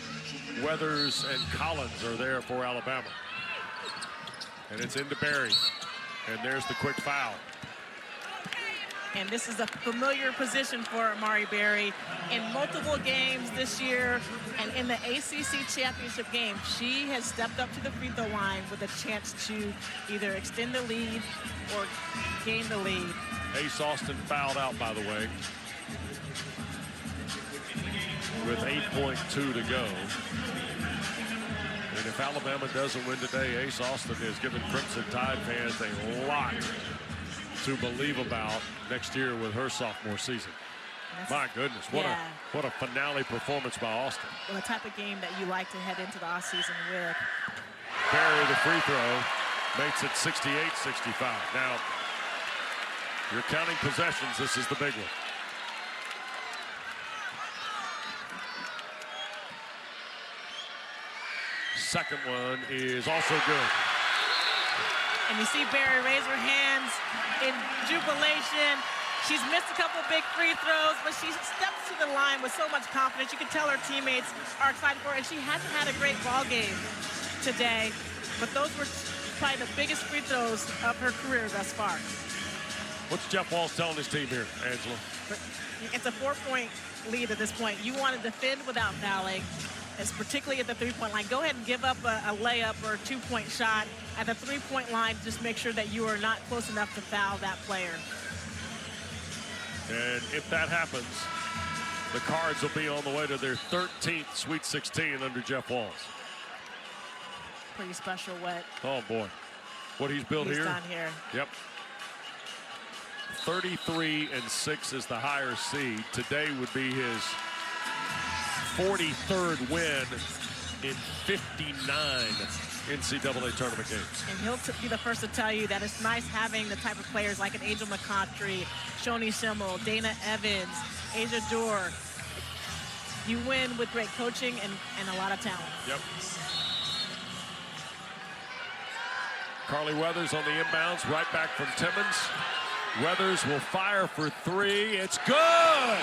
Weathers, and Collins are there for Alabama. And it's into Berry. And there's the quick foul. And this is a familiar position for Amari Berry. In multiple games this year and in the ACC championship game, she has stepped up to the free throw line with a chance to either extend the lead or gain the lead. Ace Austin fouled out, by the way, with 8.2 to go. And if Alabama doesn't win today, Ace Austin has given Crimson Tide fans a lot to believe about next year with her sophomore season. My goodness, what a finale performance by Austin. Well, the type of game that you like to head into the offseason with. Berry, the free throw, makes it 68-65. Now, you're counting possessions. This is the big one. Second one is also good. And you see Berry raise her hands in jubilation. She's missed a couple big free throws, but she steps to the line with so much confidence. You can tell her teammates are excited for her, and she hasn't had a great ball game today, but those were probably the biggest free throws of her career thus far. What's Jeff Walz telling his team here, Angela? It's a 4-point lead at this point. You want to defend without fouling. It's particularly at the three-point line. Go ahead and give up a layup or a two-point shot at the three-point line. Just make sure that you are not close enough to foul that player. And if that happens, the Cards will be on the way to their 13th Sweet 16 under Jeff Walz. Pretty special what Oh, boy. What he's built he's here. done here. Yep. 33-6 is the higher seed. Today would be his 43rd win in 59 NCAA tournament games. And he'll be the first to tell you that it's nice having the type of players like an Angel McCoughtry, Shoni Schimmel, Dana Evans, Asia Dorr. You win with great coaching and a lot of talent. Yep. Carly Weathers on the inbounds, right back from Timmons. Weathers will fire for three. It's good!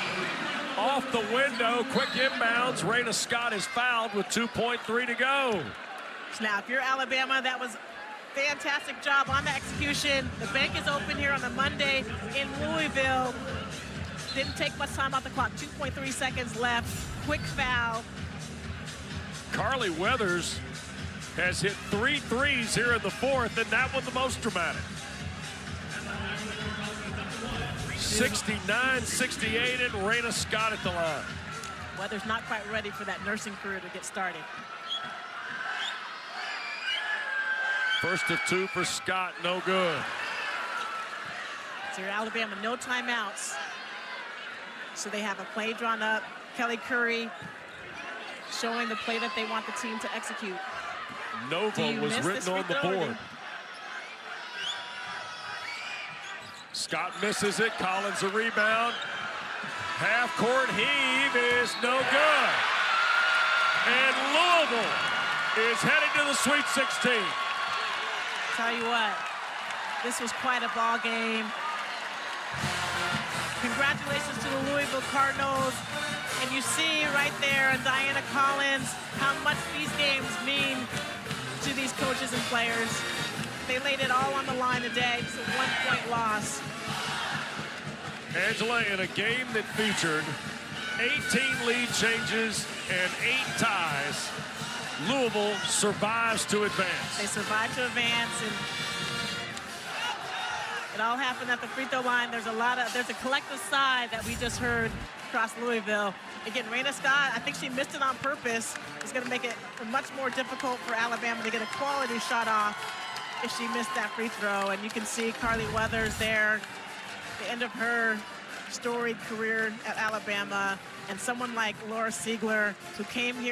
Off the window, quick inbounds. Raina Scott is fouled with 2.3 to go. Now, if you're Alabama, that was fantastic job on the execution. The bank is open here on a Monday in Louisville. Didn't take much time off the clock. 2.3 seconds left. Quick foul. Carly Weathers has hit 3 threes here in the fourth, and that one the most dramatic. 69-68, and Raina Scott at the line. Weathers not quite ready for that nursing career to get started. First of two for Scott, no good. So you're Alabama, no timeouts. So they have a play drawn up. Kelly Curry showing the play that they want the team to execute. Nova was written on the board. Scott misses it. Collins a rebound. Half-court heave is no good. And Louisville is heading to the Sweet 16. Tell you what, this was quite a ball game. Congratulations to the Louisville Cardinals. And you see right there in Diana Collins how much these games mean to these coaches and players. They laid it all on the line today. It's a 1-point loss. Angela, in a game that featured 18 lead changes and 8 ties, Louisville survives to advance. They survived to advance, and it all happened at the free throw line. There's a collective sigh that we just heard across Louisville. Again, Raina Scott, I think she missed it on purpose. It's going to make it much more difficult for Alabama to get a quality shot off if she missed that free throw. And you can see Carly Weathers there, the end of her storied career at Alabama, and someone like Laura Siegler, who came here